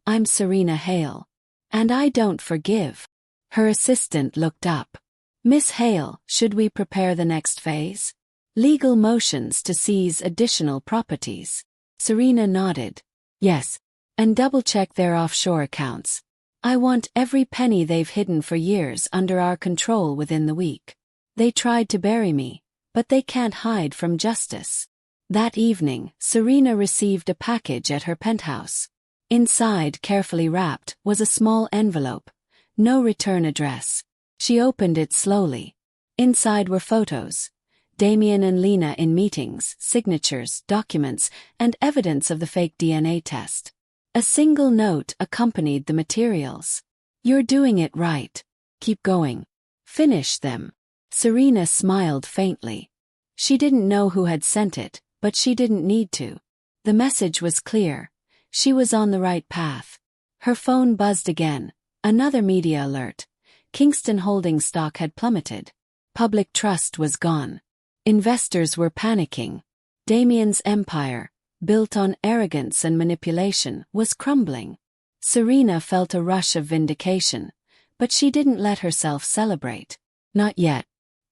I'm Serena Hale. And I don't forgive." Her assistant looked up. "Miss Hale, should we prepare the next phase? Legal motions to seize additional properties." Serena nodded. "Yes. And double-check their offshore accounts. I want every penny they've hidden for years under our control within the week. They tried to bury me, but they can't hide from justice." That evening, Serena received a package at her penthouse. Inside, carefully wrapped, was a small envelope. No return address. She opened it slowly. Inside were photos. Damien and Lena in meetings, signatures, documents, and evidence of the fake DNA test. A single note accompanied the materials. "You're doing it right. Keep going. Finish them." Serena smiled faintly. She didn't know who had sent it, but she didn't need to. The message was clear. She was on the right path. Her phone buzzed again. Another media alert. Kingston Holdings stock had plummeted. Public trust was gone. Investors were panicking. Damien's empire, built on arrogance and manipulation, was crumbling. Serena felt a rush of vindication, but she didn't let herself celebrate. Not yet.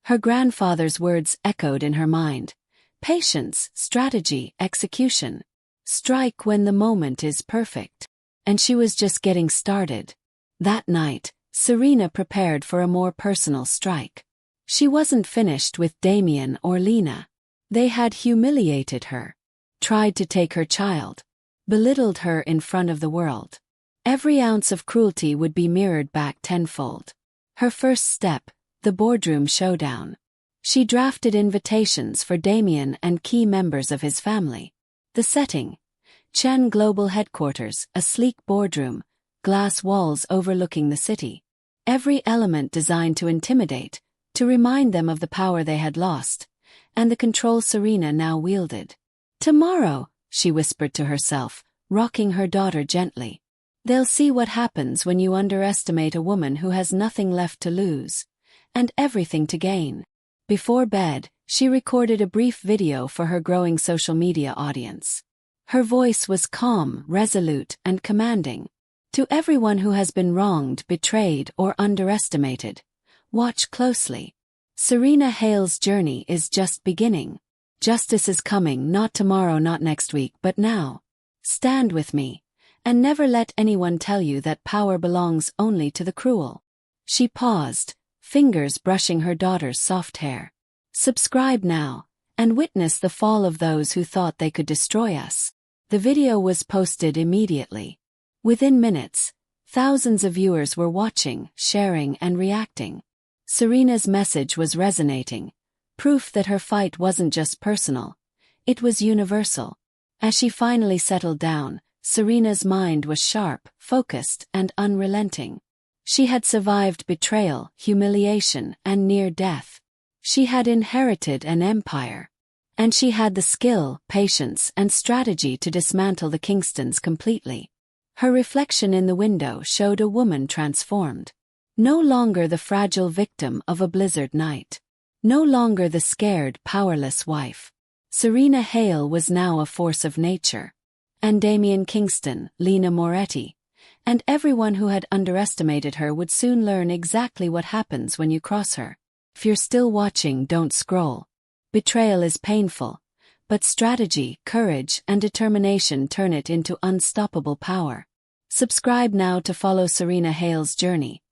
Her grandfather's words echoed in her mind. Patience, strategy, execution. Strike when the moment is perfect. And she was just getting started. That night, Serena prepared for a more personal strike. She wasn't finished with Damien or Lena. They had humiliated her, tried to take her child, belittled her in front of the world. Every ounce of cruelty would be mirrored back tenfold. Her first step, the boardroom showdown. She drafted invitations for Damien and key members of his family. The setting: Chen Global Headquarters, a sleek boardroom, glass walls overlooking the city. Every element designed to intimidate, to remind them of the power they had lost, and the control Serena now wielded. "Tomorrow," she whispered to herself, rocking her daughter gently. "They'll see what happens when you underestimate a woman who has nothing left to lose, and everything to gain." Before bed, she recorded a brief video for her growing social media audience. Her voice was calm, resolute, and commanding. "To everyone who has been wronged, betrayed, or underestimated, watch closely. Serena Hale's journey is just beginning. Justice is coming, not tomorrow, not next week, but now. Stand with me, and never let anyone tell you that power belongs only to the cruel." She paused, fingers brushing her daughter's soft hair. "Subscribe now, and witness the fall of those who thought they could destroy us." The video was posted immediately. Within minutes, thousands of viewers were watching, sharing, and reacting. Serena's message was resonating, proof that her fight wasn't just personal, it was universal. As she finally settled down, Serena's mind was sharp, focused, and unrelenting. She had survived betrayal, humiliation, and near death. She had inherited an empire. And she had the skill, patience, and strategy to dismantle the Kingstons completely. Her reflection in the window showed a woman transformed. No longer the fragile victim of a blizzard night. No longer the scared, powerless wife. Serena Hale was now a force of nature. And Damien Kingston, Lena Moretti, and everyone who had underestimated her would soon learn exactly what happens when you cross her. If you're still watching, don't scroll. Betrayal is painful, but strategy, courage, and determination turn it into unstoppable power. Subscribe now to follow Serena Hale's journey,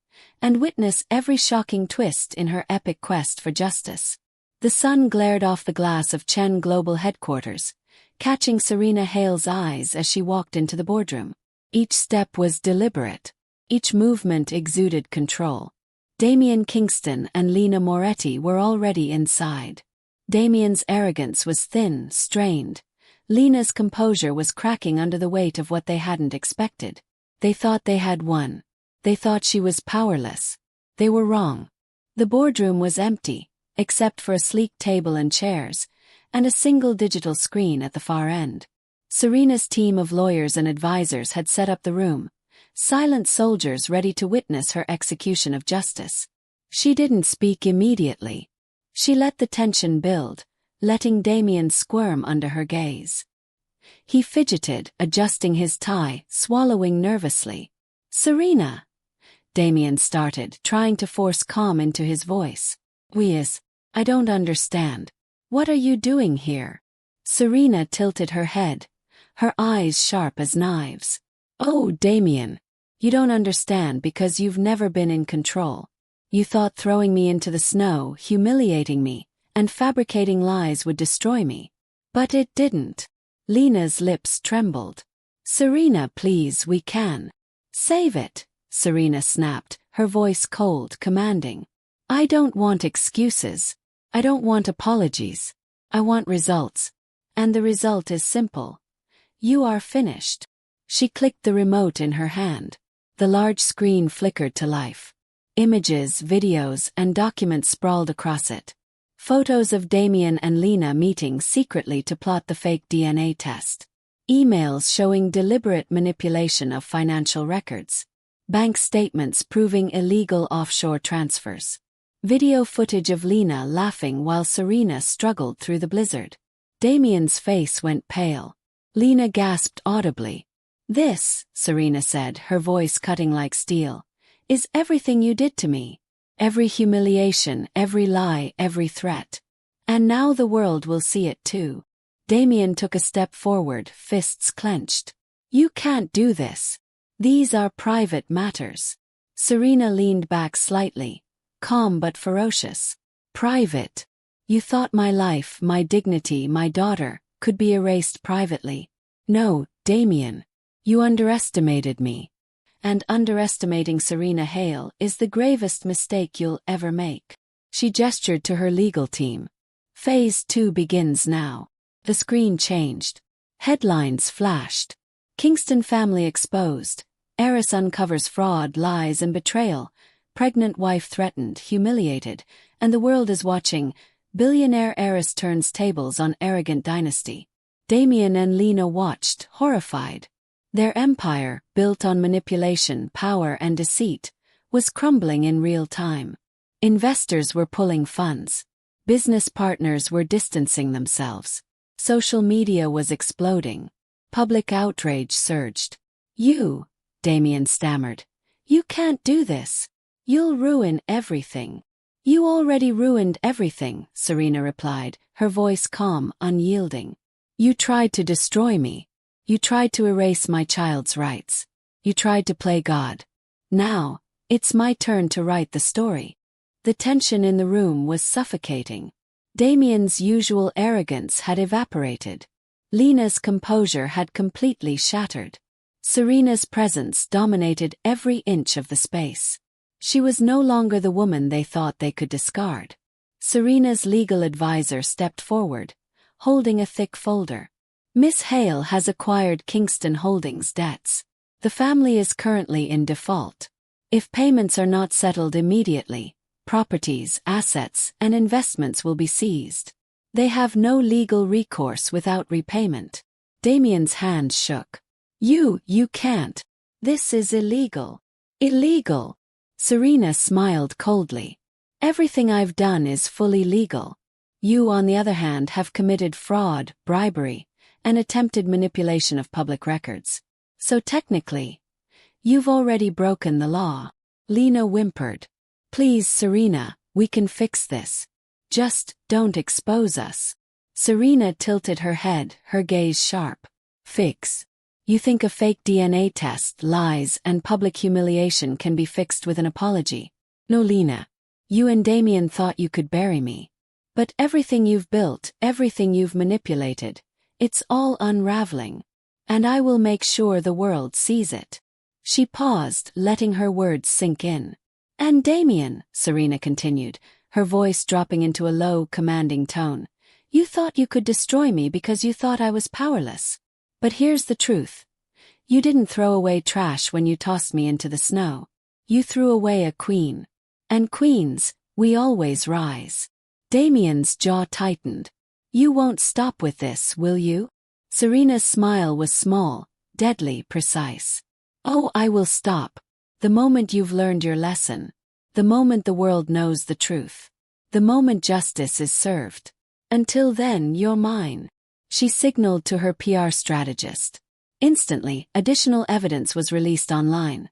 and witness every shocking twist in her epic quest for justice. The sun glared off the glass of Chen Global Headquarters, catching Serena Hale's eyes as she walked into the boardroom. Each step was deliberate. Each movement exuded control. Damien Kingston and Lena Moretti were already inside. Damien's arrogance was thin, strained. Lena's composure was cracking under the weight of what they hadn't expected. They thought they had won. They thought she was powerless. They were wrong. The boardroom was empty, except for a sleek table and chairs, and a single digital screen at the far end. Serena's team of lawyers and advisors had set up the room, silent soldiers ready to witness her execution of justice. She didn't speak immediately. She let the tension build, letting Damien squirm under her gaze. He fidgeted, adjusting his tie, swallowing nervously. "Serena," Damien started, trying to force calm into his voice. I don't understand. What are you doing here?" Serena tilted her head, her eyes sharp as knives. "Oh, Damien, you don't understand because you've never been in control. You thought throwing me into the snow, humiliating me, and fabricating lies would destroy me. But it didn't." Lena's lips trembled. "Serena, please, we can." "Save it," Serena snapped, her voice cold, commanding. "I don't want excuses. I don't want apologies. I want results. And the result is simple. You are finished." She clicked the remote in her hand. The large screen flickered to life. Images, videos, and documents sprawled across it. Photos of Damien and Lena meeting secretly to plot the fake DNA test. Emails showing deliberate manipulation of financial records. Bank statements proving illegal offshore transfers. Video footage of Lena laughing while Serena struggled through the blizzard. Damien's face went pale. Lena gasped audibly. "This," Serena said, her voice cutting like steel, "is everything you did to me. Every humiliation, every lie, every threat. And now the world will see it too." Damien took a step forward, fists clenched. "You can't do this. These are private matters." Serena leaned back slightly, calm but ferocious. "Private? You thought my life, my dignity, my daughter, could be erased privately? No, Damien. You underestimated me. And underestimating Serena Hale is the gravest mistake you'll ever make." She gestured to her legal team. "Phase 2 begins now." The screen changed. Headlines flashed. "Kingston family exposed. Heiress uncovers fraud, lies, and betrayal. Pregnant wife threatened, humiliated. And the world is watching. Billionaire heiress turns tables on arrogant dynasty." Damien and Lena watched, horrified. Their empire, built on manipulation, power, and deceit, was crumbling in real time. Investors were pulling funds. Business partners were distancing themselves. Social media was exploding. Public outrage surged. "You," Damien stammered. "You can't do this. You'll ruin everything." "You already ruined everything," Serena replied, her voice calm, unyielding. "You tried to destroy me. You tried to erase my child's rights. You tried to play God. Now, it's my turn to write the story." The tension in the room was suffocating. Damien's usual arrogance had evaporated. Lena's composure had completely shattered. Serena's presence dominated every inch of the space. She was no longer the woman they thought they could discard. Serena's legal advisor stepped forward, holding a thick folder. "Miss Hale has acquired Kingston Holdings debts. The family is currently in default. If payments are not settled immediately, properties, assets, and investments will be seized. They have no legal recourse without repayment." Damien's hand shook. You can't. This is illegal." "Illegal?" Serena smiled coldly. "Everything I've done is fully legal. You, on the other hand, have committed fraud, bribery, and attempted manipulation of public records. So technically, you've already broken the law." Lena whimpered. "Please, Serena, we can fix this. Just don't expose us." Serena tilted her head, her gaze sharp. "Fix? You think a fake DNA test, lies, and public humiliation can be fixed with an apology? No, Lena. You and Damien thought you could bury me. But everything you've built, everything you've manipulated, it's all unraveling. And I will make sure the world sees it." She paused, letting her words sink in. "And Damien," Serena continued, her voice dropping into a low, commanding tone, "you thought you could destroy me because you thought I was powerless. But here's the truth. You didn't throw away trash when you tossed me into the snow. You threw away a queen. And queens, we always rise." Damien's jaw tightened. You won't stop with this, will you? Serena's smile was small, deadly precise. Oh, I will stop. The moment you've learned your lesson. The moment the world knows the truth. The moment justice is served. Until then, you're mine. She signaled to her PR strategist. Instantly, additional evidence was released online.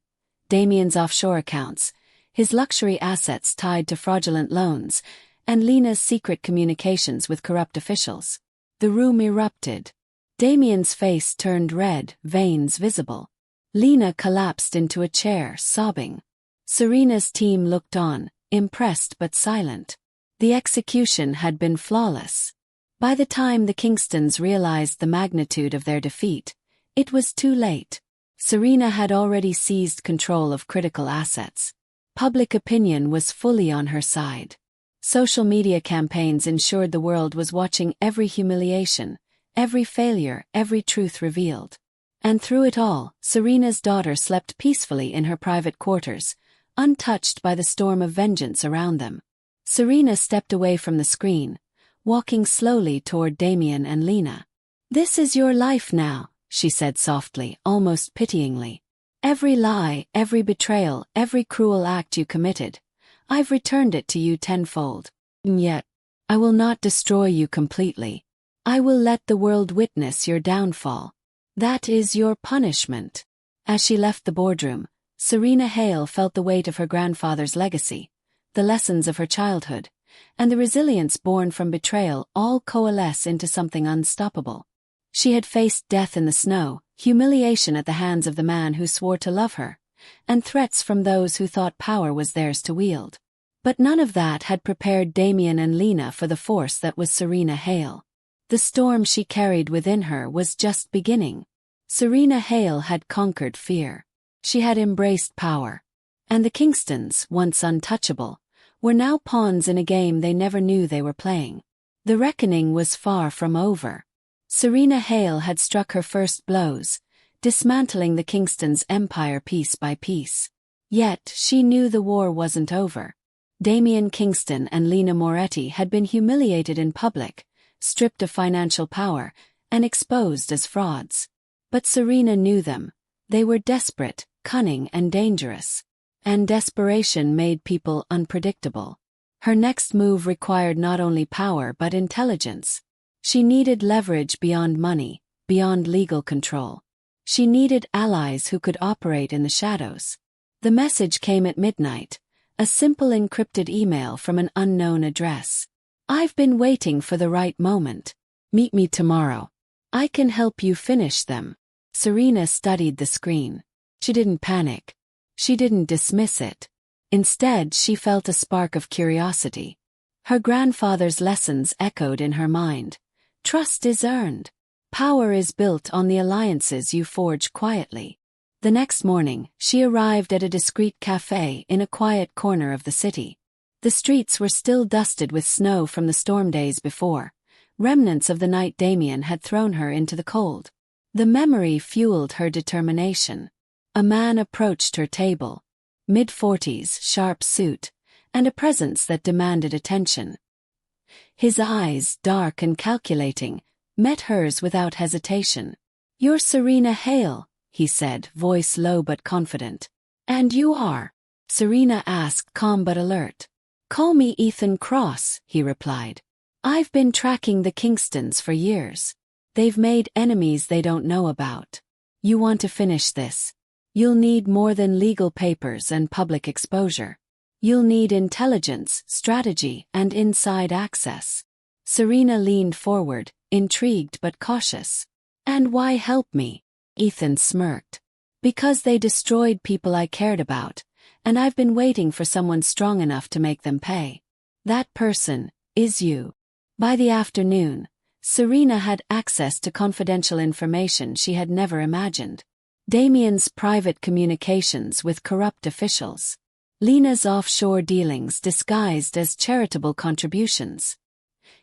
Damien's offshore accounts, his luxury assets tied to fraudulent loans, and Lena's secret communications with corrupt officials. The room erupted. Damien's face turned red, veins visible. Lena collapsed into a chair, sobbing. Serena's team looked on, impressed but silent. The execution had been flawless. By the time the Kingstons realized the magnitude of their defeat, it was too late. Serena had already seized control of critical assets. Public opinion was fully on her side. Social media campaigns ensured the world was watching every humiliation, every failure, every truth revealed. And through it all, Serena's daughter slept peacefully in her private quarters, untouched by the storm of vengeance around them. Serena stepped away from the screen, walking slowly toward Damien and Lena. This is your life now, she said softly, almost pityingly. Every lie, every betrayal, every cruel act you committed, I've returned it to you tenfold. And yet, I will not destroy you completely. I will let the world witness your downfall. That is your punishment. As she left the boardroom, Serena Hale felt the weight of her grandfather's legacy, the lessons of her childhood, and the resilience born from betrayal all coalesce into something unstoppable. She had faced death in the snow, humiliation at the hands of the man who swore to love her, and threats from those who thought power was theirs to wield. But none of that had prepared Damien and Lena for the force that was Serena Hale. The storm she carried within her was just beginning. Serena Hale had conquered fear. She had embraced power. And the Kingstons, once untouchable, were now pawns in a game they never knew they were playing. The reckoning was far from over. Serena Hale had struck her first blows, dismantling the Kingstons' empire piece by piece. Yet, she knew the war wasn't over. Damien Kingston and Lena Moretti had been humiliated in public, stripped of financial power, and exposed as frauds. But Serena knew them. They were desperate, cunning, and dangerous. And desperation made people unpredictable. Her next move required not only power but intelligence. She needed leverage beyond money, beyond legal control. She needed allies who could operate in the shadows. The message came at midnight, a simple encrypted email from an unknown address. I've been waiting for the right moment. Meet me tomorrow. I can help you finish them. Serena studied the screen. She didn't panic. She didn't dismiss it. Instead, she felt a spark of curiosity. Her grandfather's lessons echoed in her mind. Trust is earned. Power is built on the alliances you forge quietly. The next morning, she arrived at a discreet cafe in a quiet corner of the city. The streets were still dusted with snow from the storm days before, remnants of the night Damien had thrown her into the cold. The memory fueled her determination. A man approached her table. Mid-40s, sharp suit, and a presence that demanded attention. His eyes, dark and calculating, met hers without hesitation. You're Serena Hale, he said, voice low but confident. And you are? Serena asked, calm but alert. Call me Ethan Cross, he replied. I've been tracking the Kingstons for years. They've made enemies they don't know about. You want to finish this? You'll need more than legal papers and public exposure. You'll need intelligence, strategy, and inside access. Serena leaned forward, intrigued but cautious. And why help me? Ethan smirked. Because they destroyed people I cared about, and I've been waiting for someone strong enough to make them pay. That person is you. By the afternoon, Serena had access to confidential information she had never imagined. Damien's private communications with corrupt officials. Lena's offshore dealings disguised as charitable contributions.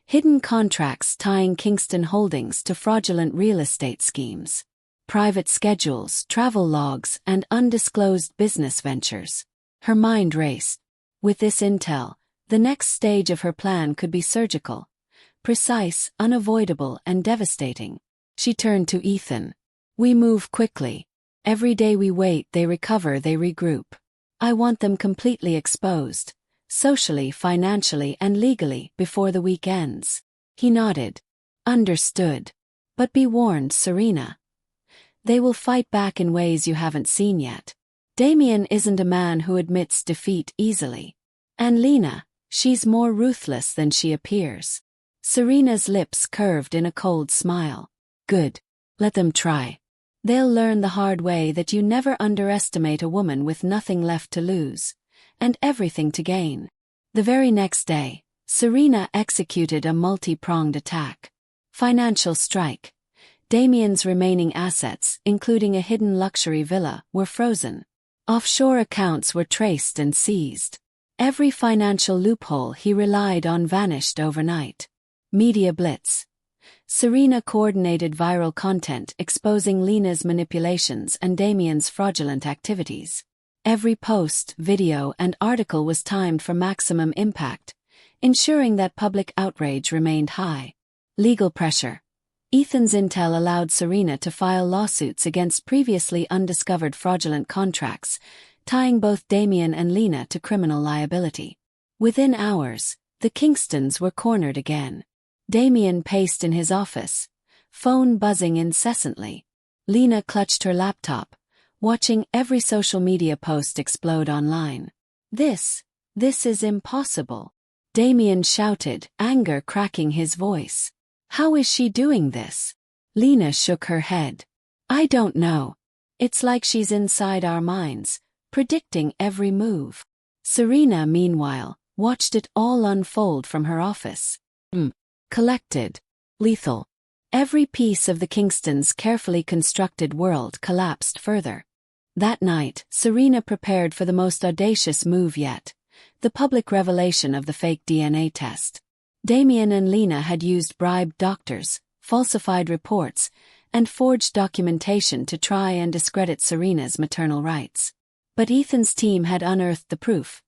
Hidden contracts tying Kingston Holdings to fraudulent real estate schemes. Private schedules, travel logs, and undisclosed business ventures. Her mind raced. With this intel, The next stage of her plan could be surgical. Precise, unavoidable, and devastating. She turned to Ethan. We move quickly. Every day we wait, they recover, they regroup. I want them completely exposed. Socially, financially, and legally, before the week ends. He nodded. Understood. But be warned, Serena. They will fight back in ways you haven't seen yet. Damien isn't a man who admits defeat easily. And Lena, she's more ruthless than she appears. Serena's lips curved in a cold smile. Good. Let them try. They'll learn the hard way that you never underestimate a woman with nothing left to lose, and everything to gain. The very next day, Serena executed a multi-pronged attack. Financial strike. Damien's remaining assets, including a hidden luxury villa, were frozen. Offshore accounts were traced and seized. Every financial loophole he relied on vanished overnight. Media blitz. Serena coordinated viral content exposing Lena's manipulations and Damien's fraudulent activities. Every post, video, and article was timed for maximum impact, ensuring that public outrage remained high. Legal pressure. Ethan's intel allowed Serena to file lawsuits against previously undiscovered fraudulent contracts, tying both Damien and Lena to criminal liability. Within hours, the Kingstons were cornered again. Damien paced in his office, phone buzzing incessantly. Lena clutched her laptop, watching every social media post explode online. This is impossible. Damien shouted, anger cracking his voice. How is she doing this? Lena shook her head. I don't know. It's like she's inside our minds, predicting every move. Serena, meanwhile, watched it all unfold from her office. Collected. Lethal. Every piece of the Kingstons' carefully constructed world collapsed further. That night, Serena prepared for the most audacious move yet, the public revelation of the fake DNA test. Damien and Lena had used bribed doctors, falsified reports, and forged documentation to try and discredit Serena's maternal rights. But Ethan's team had unearthed the proof: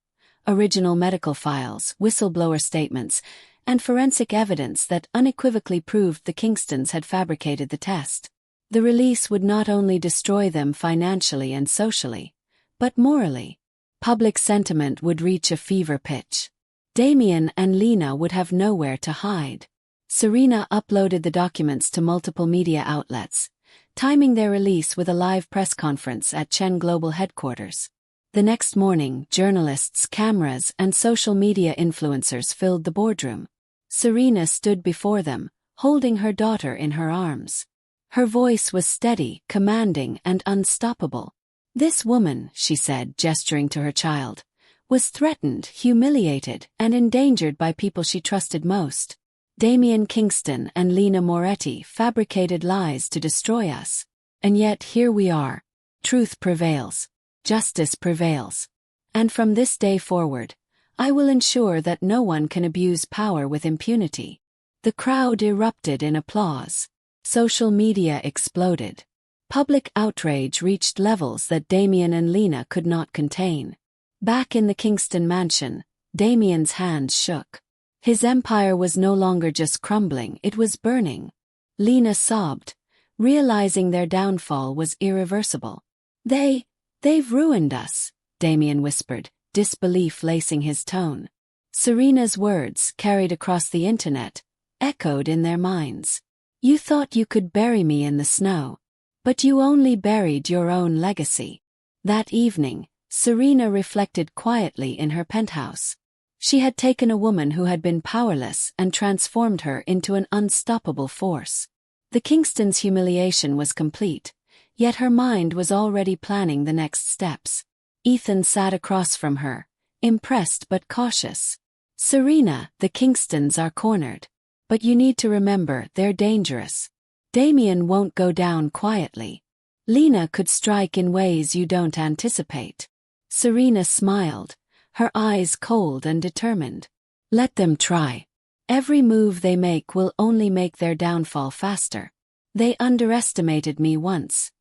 original medical files, whistleblower statements, and forensic evidence that unequivocally proved the Kingstons had fabricated the test. The release would not only destroy them financially and socially, but morally. Public sentiment would reach a fever pitch. Damien and Lena would have nowhere to hide. Serena uploaded the documents to multiple media outlets, timing their release with a live press conference at Chen Global headquarters. The next morning, journalists, cameras, and social media influencers filled the boardroom. Serena stood before them, holding her daughter in her arms. Her voice was steady, commanding, and unstoppable. This woman, she said, gesturing to her child, was threatened, humiliated, and endangered by people she trusted most. Damien Kingston and Lena Moretti fabricated lies to destroy us. And yet here we are. Truth prevails. Justice prevails. And from this day forward, I will ensure that no one can abuse power with impunity. The crowd erupted in applause. Social media exploded. Public outrage reached levels that Damien and Lena could not contain. Back in the Kingston mansion, Damien's hands shook. His empire was no longer just crumbling, it was burning. Lena sobbed, realizing their downfall was irreversible. They've ruined us, Damien whispered, disbelief lacing his tone. Serena's words, carried across the internet, echoed in their minds. You thought you could bury me in the snow. But you only buried your own legacy. That evening, Serena reflected quietly in her penthouse. She had taken a woman who had been powerless and transformed her into an unstoppable force. The Kingstons' humiliation was complete, yet her mind was already planning the next steps. Ethan sat across from her, impressed but cautious. Serena, the Kingstons are cornered. But you need to remember, they're dangerous. Damien won't go down quietly. Lena could strike in ways you don't anticipate. Serena smiled, her eyes cold and determined. Let them try. Every move they make will only make their downfall faster. They underestimated me once.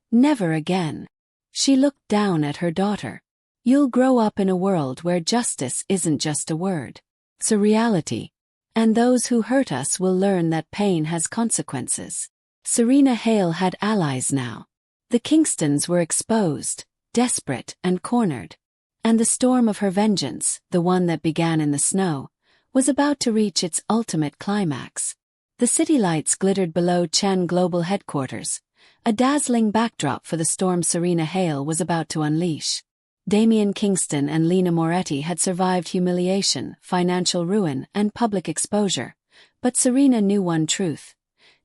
Never again. She looked down at her daughter. You'll grow up in a world where justice isn't just a word. It's a reality. And those who hurt us will learn that pain has consequences. Serena Hale had allies now. The Kingstons were exposed, desperate, and cornered. And the storm of her vengeance, the one that began in the snow, was about to reach its ultimate climax. The city lights glittered below Chen Global Headquarters, a dazzling backdrop for the storm Serena Hale was about to unleash. Damian Kingston and Lena Moretti had survived humiliation, financial ruin, and public exposure, but Serena knew one truth.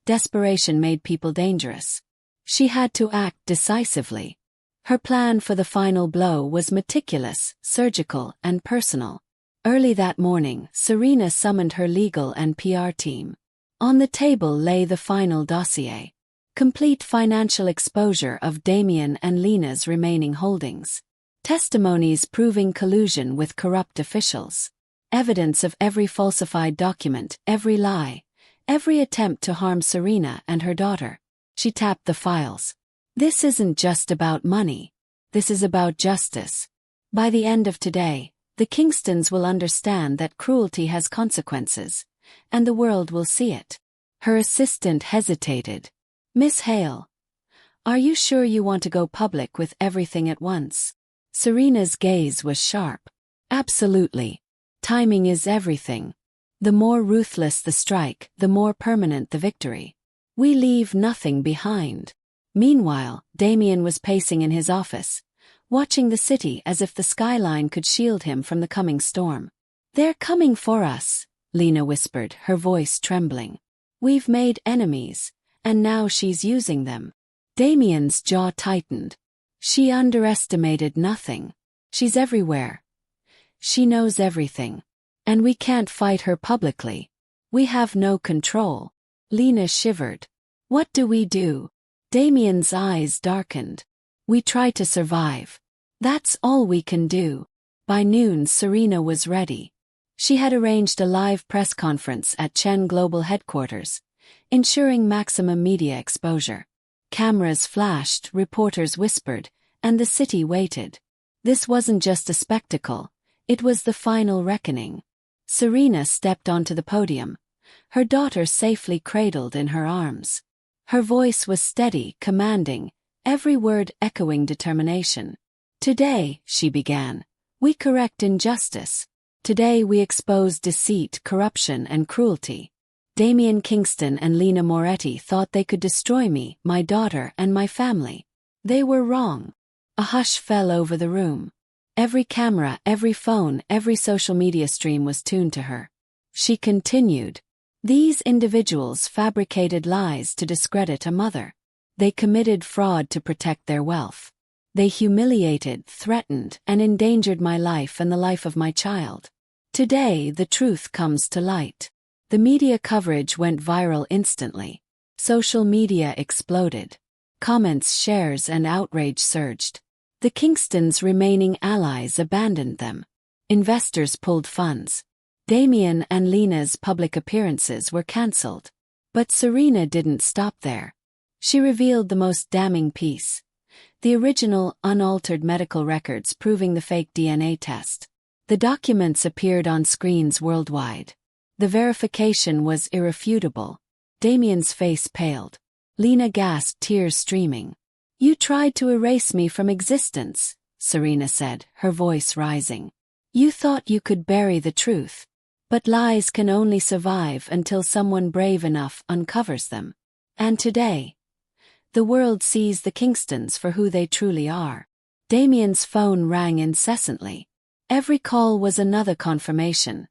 Desperation made people dangerous. She had to act decisively. Her plan for the final blow was meticulous, surgical, and personal. Early that morning, Serena summoned her legal and PR team. On the table lay the final dossier. Complete financial exposure of Damian and Lena's remaining holdings. Testimonies proving collusion with corrupt officials. Evidence of every falsified document, every lie, every attempt to harm Serena and her daughter. She tapped the files. This isn't just about money. This is about justice. By the end of today, the Kingstons will understand that cruelty has consequences, and the world will see it. Her assistant hesitated. Miss Hale, are you sure you want to go public with everything at once? Serena's gaze was sharp. Absolutely. Timing is everything. The more ruthless the strike, the more permanent the victory. We leave nothing behind. Meanwhile, Damian was pacing in his office, watching the city as if the skyline could shield him from the coming storm. They're coming for us, Lena whispered, her voice trembling. We've made enemies, and now she's using them. Damian's jaw tightened. She underestimated nothing. She's everywhere. She knows everything. And we can't fight her publicly. We have no control. Lena shivered. What do we do? Damian's eyes darkened. We try to survive. That's all we can do. By noon, Serena was ready. She had arranged a live press conference at Chen Global Headquarters, ensuring maximum media exposure. Cameras flashed, reporters whispered, and the city waited. This wasn't just a spectacle, it was the final reckoning. Serena stepped onto the podium, her daughter safely cradled in her arms. Her voice was steady, commanding, every word echoing determination. Today, she began, we correct injustice. Today we expose deceit, corruption, and cruelty. Damian Kingston and Lena Moretti thought they could destroy me, my daughter, and my family. They were wrong. A hush fell over the room. Every camera, every phone, every social media stream was tuned to her. She continued. These individuals fabricated lies to discredit a mother. They committed fraud to protect their wealth. They humiliated, threatened, and endangered my life and the life of my child. Today, the truth comes to light. The media coverage went viral instantly. Social media exploded. Comments, shares, and outrage surged. The Kingstons' remaining allies abandoned them. Investors pulled funds. Damian and Lena's public appearances were cancelled. But Serena didn't stop there. She revealed the most damning piece. The original, unaltered medical records proving the fake DNA test. The documents appeared on screens worldwide. The verification was irrefutable. Damian's face paled. Lena gasped, tears streaming. You tried to erase me from existence, Serena said, her voice rising. You thought you could bury the truth. But lies can only survive until someone brave enough uncovers them. And today, the world sees the Kingstons for who they truly are. Damian's phone rang incessantly. Every call was another confirmation.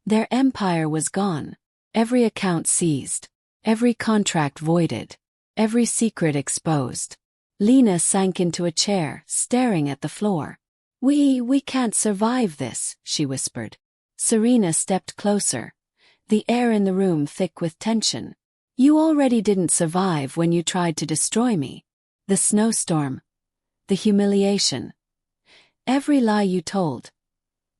Their empire was gone. Every account seized. Every contract voided. Every secret exposed. Lena sank into a chair, staring at the floor. We can't survive this, she whispered. Serena stepped closer, the air in the room thick with tension. You already didn't survive when you tried to destroy me. The snowstorm. The humiliation. Every lie you told.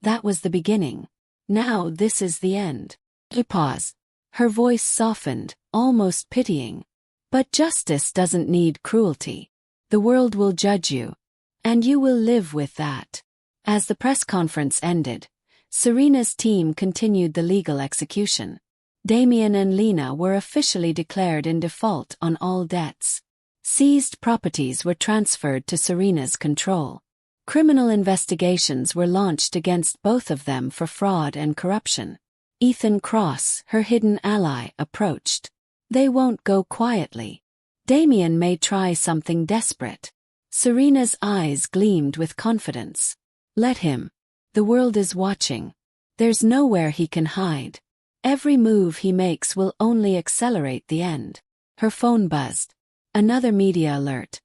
That was the beginning. Now this is the end. She paused. Her voice softened, almost pitying. But justice doesn't need cruelty. The world will judge you. And you will live with that. As the press conference ended, Serena's team continued the legal execution. Damien and Lena were officially declared in default on all debts. Seized properties were transferred to Serena's control. Criminal investigations were launched against both of them for fraud and corruption. Ethan Cross, her hidden ally, approached. They won't go quietly. Damien may try something desperate. Serena's eyes gleamed with confidence. Let him. The world is watching. There's nowhere he can hide. Every move he makes will only accelerate the end. Her phone buzzed. Another media alert.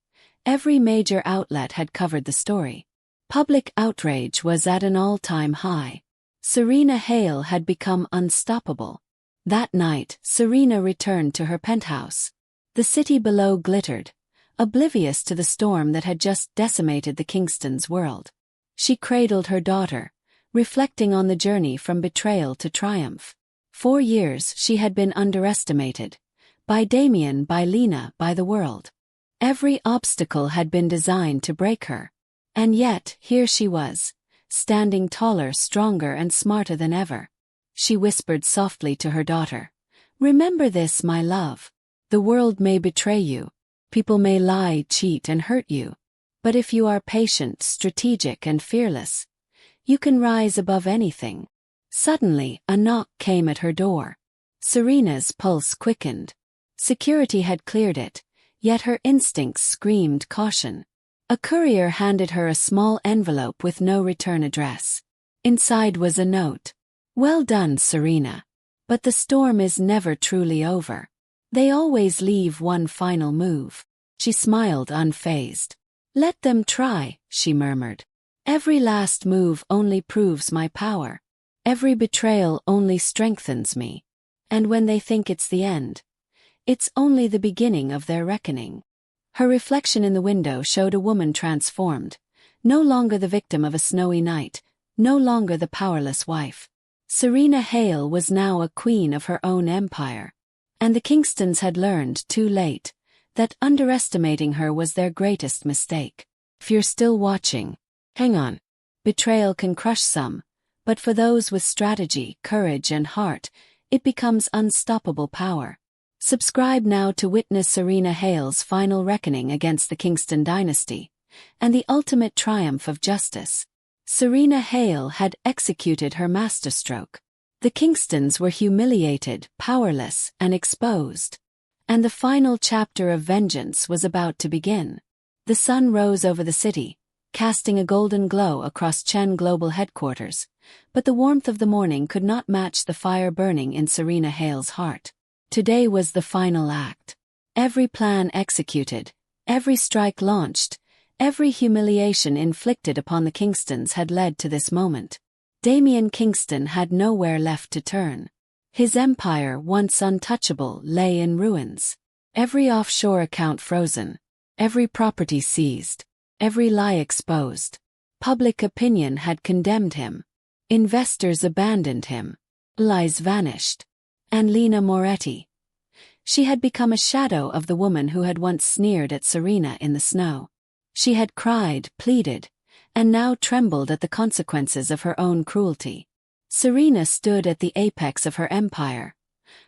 Every major outlet had covered the story. Public outrage was at an all-time high. Serena Hale had become unstoppable. That night, Serena returned to her penthouse. The city below glittered, oblivious to the storm that had just decimated the Kingston's world. She cradled her daughter, reflecting on the journey from betrayal to triumph. 4 years she had been underestimated. By Damien, by Lena, by the world. Every obstacle had been designed to break her. And yet, here she was, standing taller, stronger and smarter than ever. She whispered softly to her daughter. Remember this, my love. The world may betray you. People may lie, cheat and hurt you. But if you are patient, strategic and fearless, you can rise above anything. Suddenly, a knock came at her door. Serena's pulse quickened. Security had cleared it, yet her instincts screamed caution. A courier handed her a small envelope with no return address. Inside was a note. Well done, Serena. But the storm is never truly over. They always leave one final move. She smiled unfazed. Let them try, she murmured. Every last move only proves my power. Every betrayal only strengthens me. And when they think it's the end, it's only the beginning of their reckoning. Her reflection in the window showed a woman transformed, no longer the victim of a snowy night, no longer the powerless wife. Serena Hale was now a queen of her own empire. And the Kingstons had learned, too late, that underestimating her was their greatest mistake. If you're still watching, hang on. Betrayal can crush some, but for those with strategy, courage and heart, it becomes unstoppable power. Subscribe now to witness Serena Hale's final reckoning against the Kingston dynasty, and the ultimate triumph of justice. Serena Hale had executed her masterstroke. The Kingstons were humiliated, powerless, and exposed. And the final chapter of vengeance was about to begin. The sun rose over the city, casting a golden glow across Chen Global headquarters, but the warmth of the morning could not match the fire burning in Serena Hale's heart. Today was the final act. Every plan executed, every strike launched, every humiliation inflicted upon the Kingstons had led to this moment. Damien Kingston had nowhere left to turn. His empire, once untouchable, lay in ruins. Every offshore account frozen, every property seized, every lie exposed. Public opinion had condemned him. Investors abandoned him. Lies vanished. And Lena Moretti. She had become a shadow of the woman who had once sneered at Serena in the snow. She had cried, pleaded, and now trembled at the consequences of her own cruelty. Serena stood at the apex of her empire.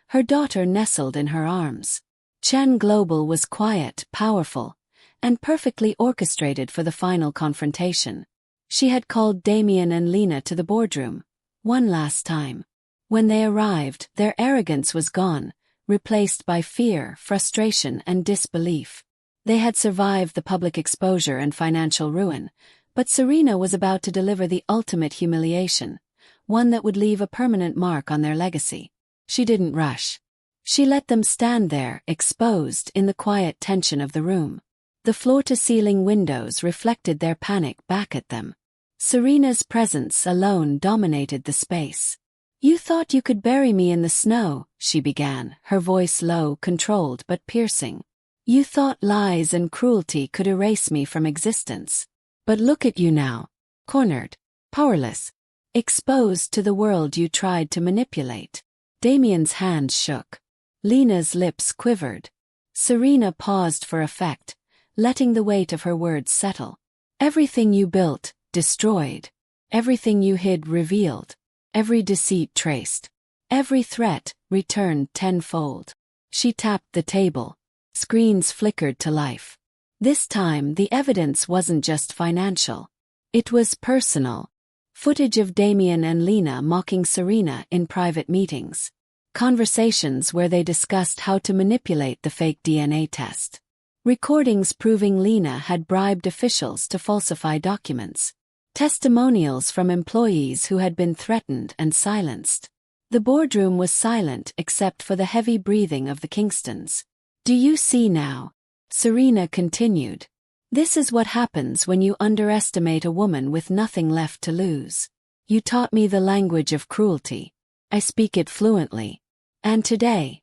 Her daughter nestled in her arms. Chen Global was quiet, powerful, and perfectly orchestrated for the final confrontation. She had called Damien and Lena to the boardroom, one last time. When they arrived, their arrogance was gone, replaced by fear, frustration, and disbelief. They had survived the public exposure and financial ruin, but Serena was about to deliver the ultimate humiliation, one that would leave a permanent mark on their legacy. She didn't rush. She let them stand there, exposed in the quiet tension of the room. The floor-to-ceiling windows reflected their panic back at them. Serena's presence alone dominated the space. "You thought you could bury me in the snow," she began, her voice low, controlled but piercing. "You thought lies and cruelty could erase me from existence. But look at you now. Cornered. Powerless. Exposed to the world you tried to manipulate." Damien's hands shook. Lena's lips quivered. Serena paused for effect, letting the weight of her words settle. "Everything you built, destroyed. Everything you hid revealed. Every deceit traced. Every threat returned tenfold. She tapped the table. Screens flickered to life. This time the evidence wasn't just financial. It was personal. Footage of Damien and Lena mocking Serena in private meetings. Conversations where they discussed how to manipulate the fake DNA test. Recordings proving Lena had bribed officials to falsify documents. Testimonials from employees who had been threatened and silenced. The boardroom was silent except for the heavy breathing of the Kingstons. "Do you see now?" Serena continued. "This is what happens when you underestimate a woman with nothing left to lose. You taught me the language of cruelty. I speak it fluently. And today,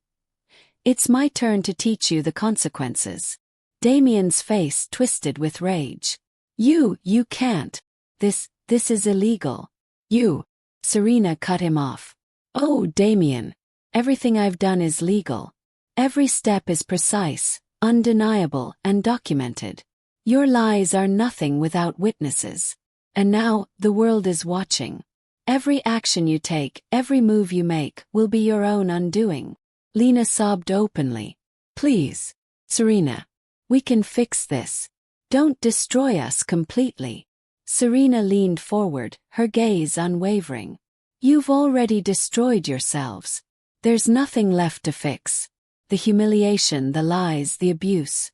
it's my turn to teach you the consequences." Damien's face twisted with rage. You can't. This is illegal." Serena cut him off. "Oh, Damien, everything I've done is legal. Every step is precise, undeniable, and documented. Your lies are nothing without witnesses. And now, the world is watching. Every action you take, every move you make, will be your own undoing." Lena sobbed openly. "Please, Serena. We can fix this. Don't destroy us completely." Serena leaned forward, her gaze unwavering. "You've already destroyed yourselves. There's nothing left to fix. The humiliation, the lies, the abuse.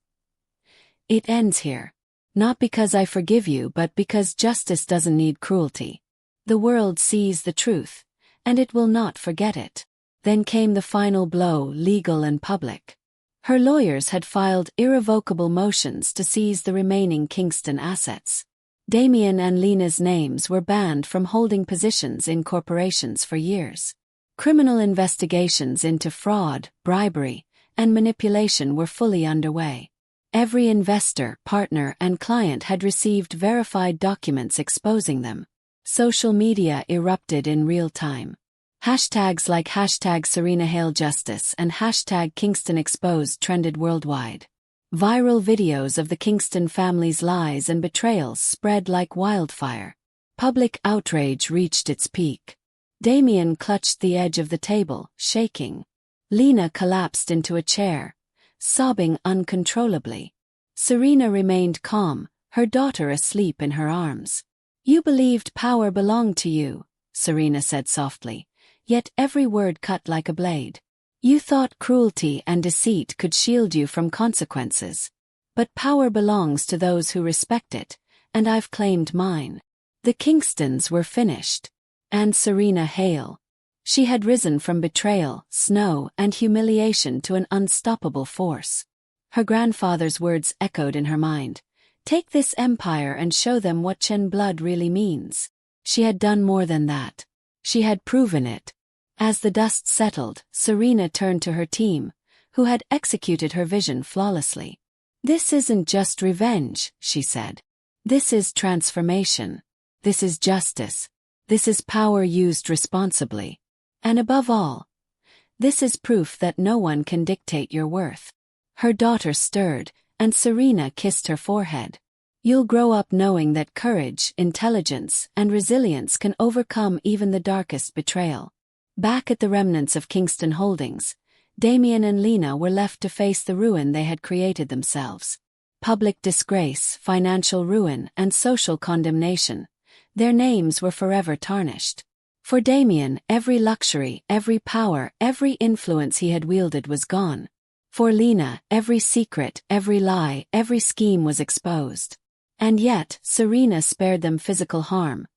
It ends here. Not because I forgive you, but because justice doesn't need cruelty. The world sees the truth, and it will not forget it." Then came the final blow, legal and public. Her lawyers had filed irrevocable motions to seize the remaining Kingston assets. Damien and Lena's names were banned from holding positions in corporations for years. Criminal investigations into fraud, bribery, and manipulation were fully underway. Every investor, partner, and client had received verified documents exposing them. Social media erupted in real time. Hashtags like #SerenaHaleJustice and #KingstonExposed trended worldwide. Viral videos of the Kingston family's lies and betrayals spread like wildfire. Public outrage reached its peak. Damien clutched the edge of the table, shaking. Lena collapsed into a chair, sobbing uncontrollably. Serena remained calm, her daughter asleep in her arms. "You believed power belonged to you," Serena said softly, yet every word cut like a blade. "You thought cruelty and deceit could shield you from consequences. But power belongs to those who respect it, and I've claimed mine." The Kingstons were finished. And Serena Hale. She had risen from betrayal, snow, and humiliation to an unstoppable force. Her grandfather's words echoed in her mind. "Take this empire and show them what Chen blood really means." She had done more than that. She had proven it. As the dust settled, Serena turned to her team, who had executed her vision flawlessly. "This isn't just revenge," she said. "This is transformation. This is justice. This is power used responsibly. And above all, this is proof that no one can dictate your worth." Her daughter stirred, and Serena kissed her forehead. "You'll grow up knowing that courage, intelligence, and resilience can overcome even the darkest betrayal." Back at the remnants of Kingston Holdings, Damien and Lena were left to face the ruin they had created themselves. Public disgrace, financial ruin, and social condemnation. Their names were forever tarnished. For Damien, every luxury, every power, every influence he had wielded was gone. For Lena, every secret, every lie, every scheme was exposed. And yet, Serena spared them physical harm.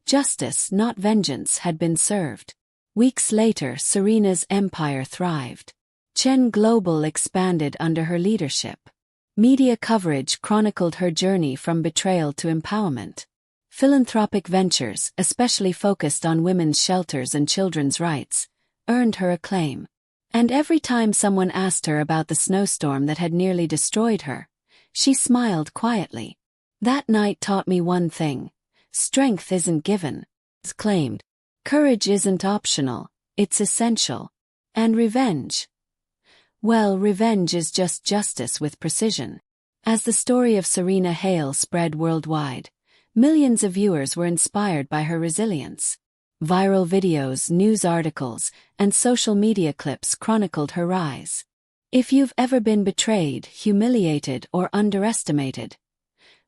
Justice, not vengeance, had been served. Weeks later, Serena's empire thrived. Chen Global expanded under her leadership. Media coverage chronicled her journey from betrayal to empowerment. Philanthropic ventures, especially focused on women's shelters and children's rights, earned her acclaim. And every time someone asked her about the snowstorm that had nearly destroyed her, she smiled quietly. "That night taught me one thing. Strength isn't given," she claimed. "Courage isn't optional, it's essential. And revenge? Well, revenge is just justice with precision." As the story of Serena Hale spread worldwide, Millions of viewers were inspired by her resilience. Viral videos, news articles, and social media clips chronicled her rise. If you've ever been betrayed, humiliated, or underestimated,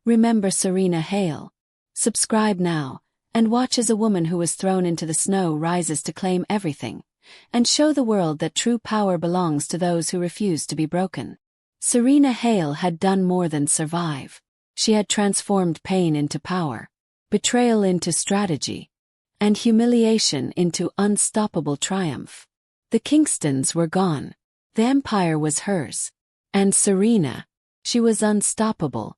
remember Serena Hale. Subscribe now, and watch as a woman who was thrown into the snow rises to claim everything, and show the world that true power belongs to those who refuse to be broken. Serena Hale had done more than survive. She had transformed pain into power, betrayal into strategy, and humiliation into unstoppable triumph. The Kingstons were gone. The empire was hers. And Serena, she was unstoppable,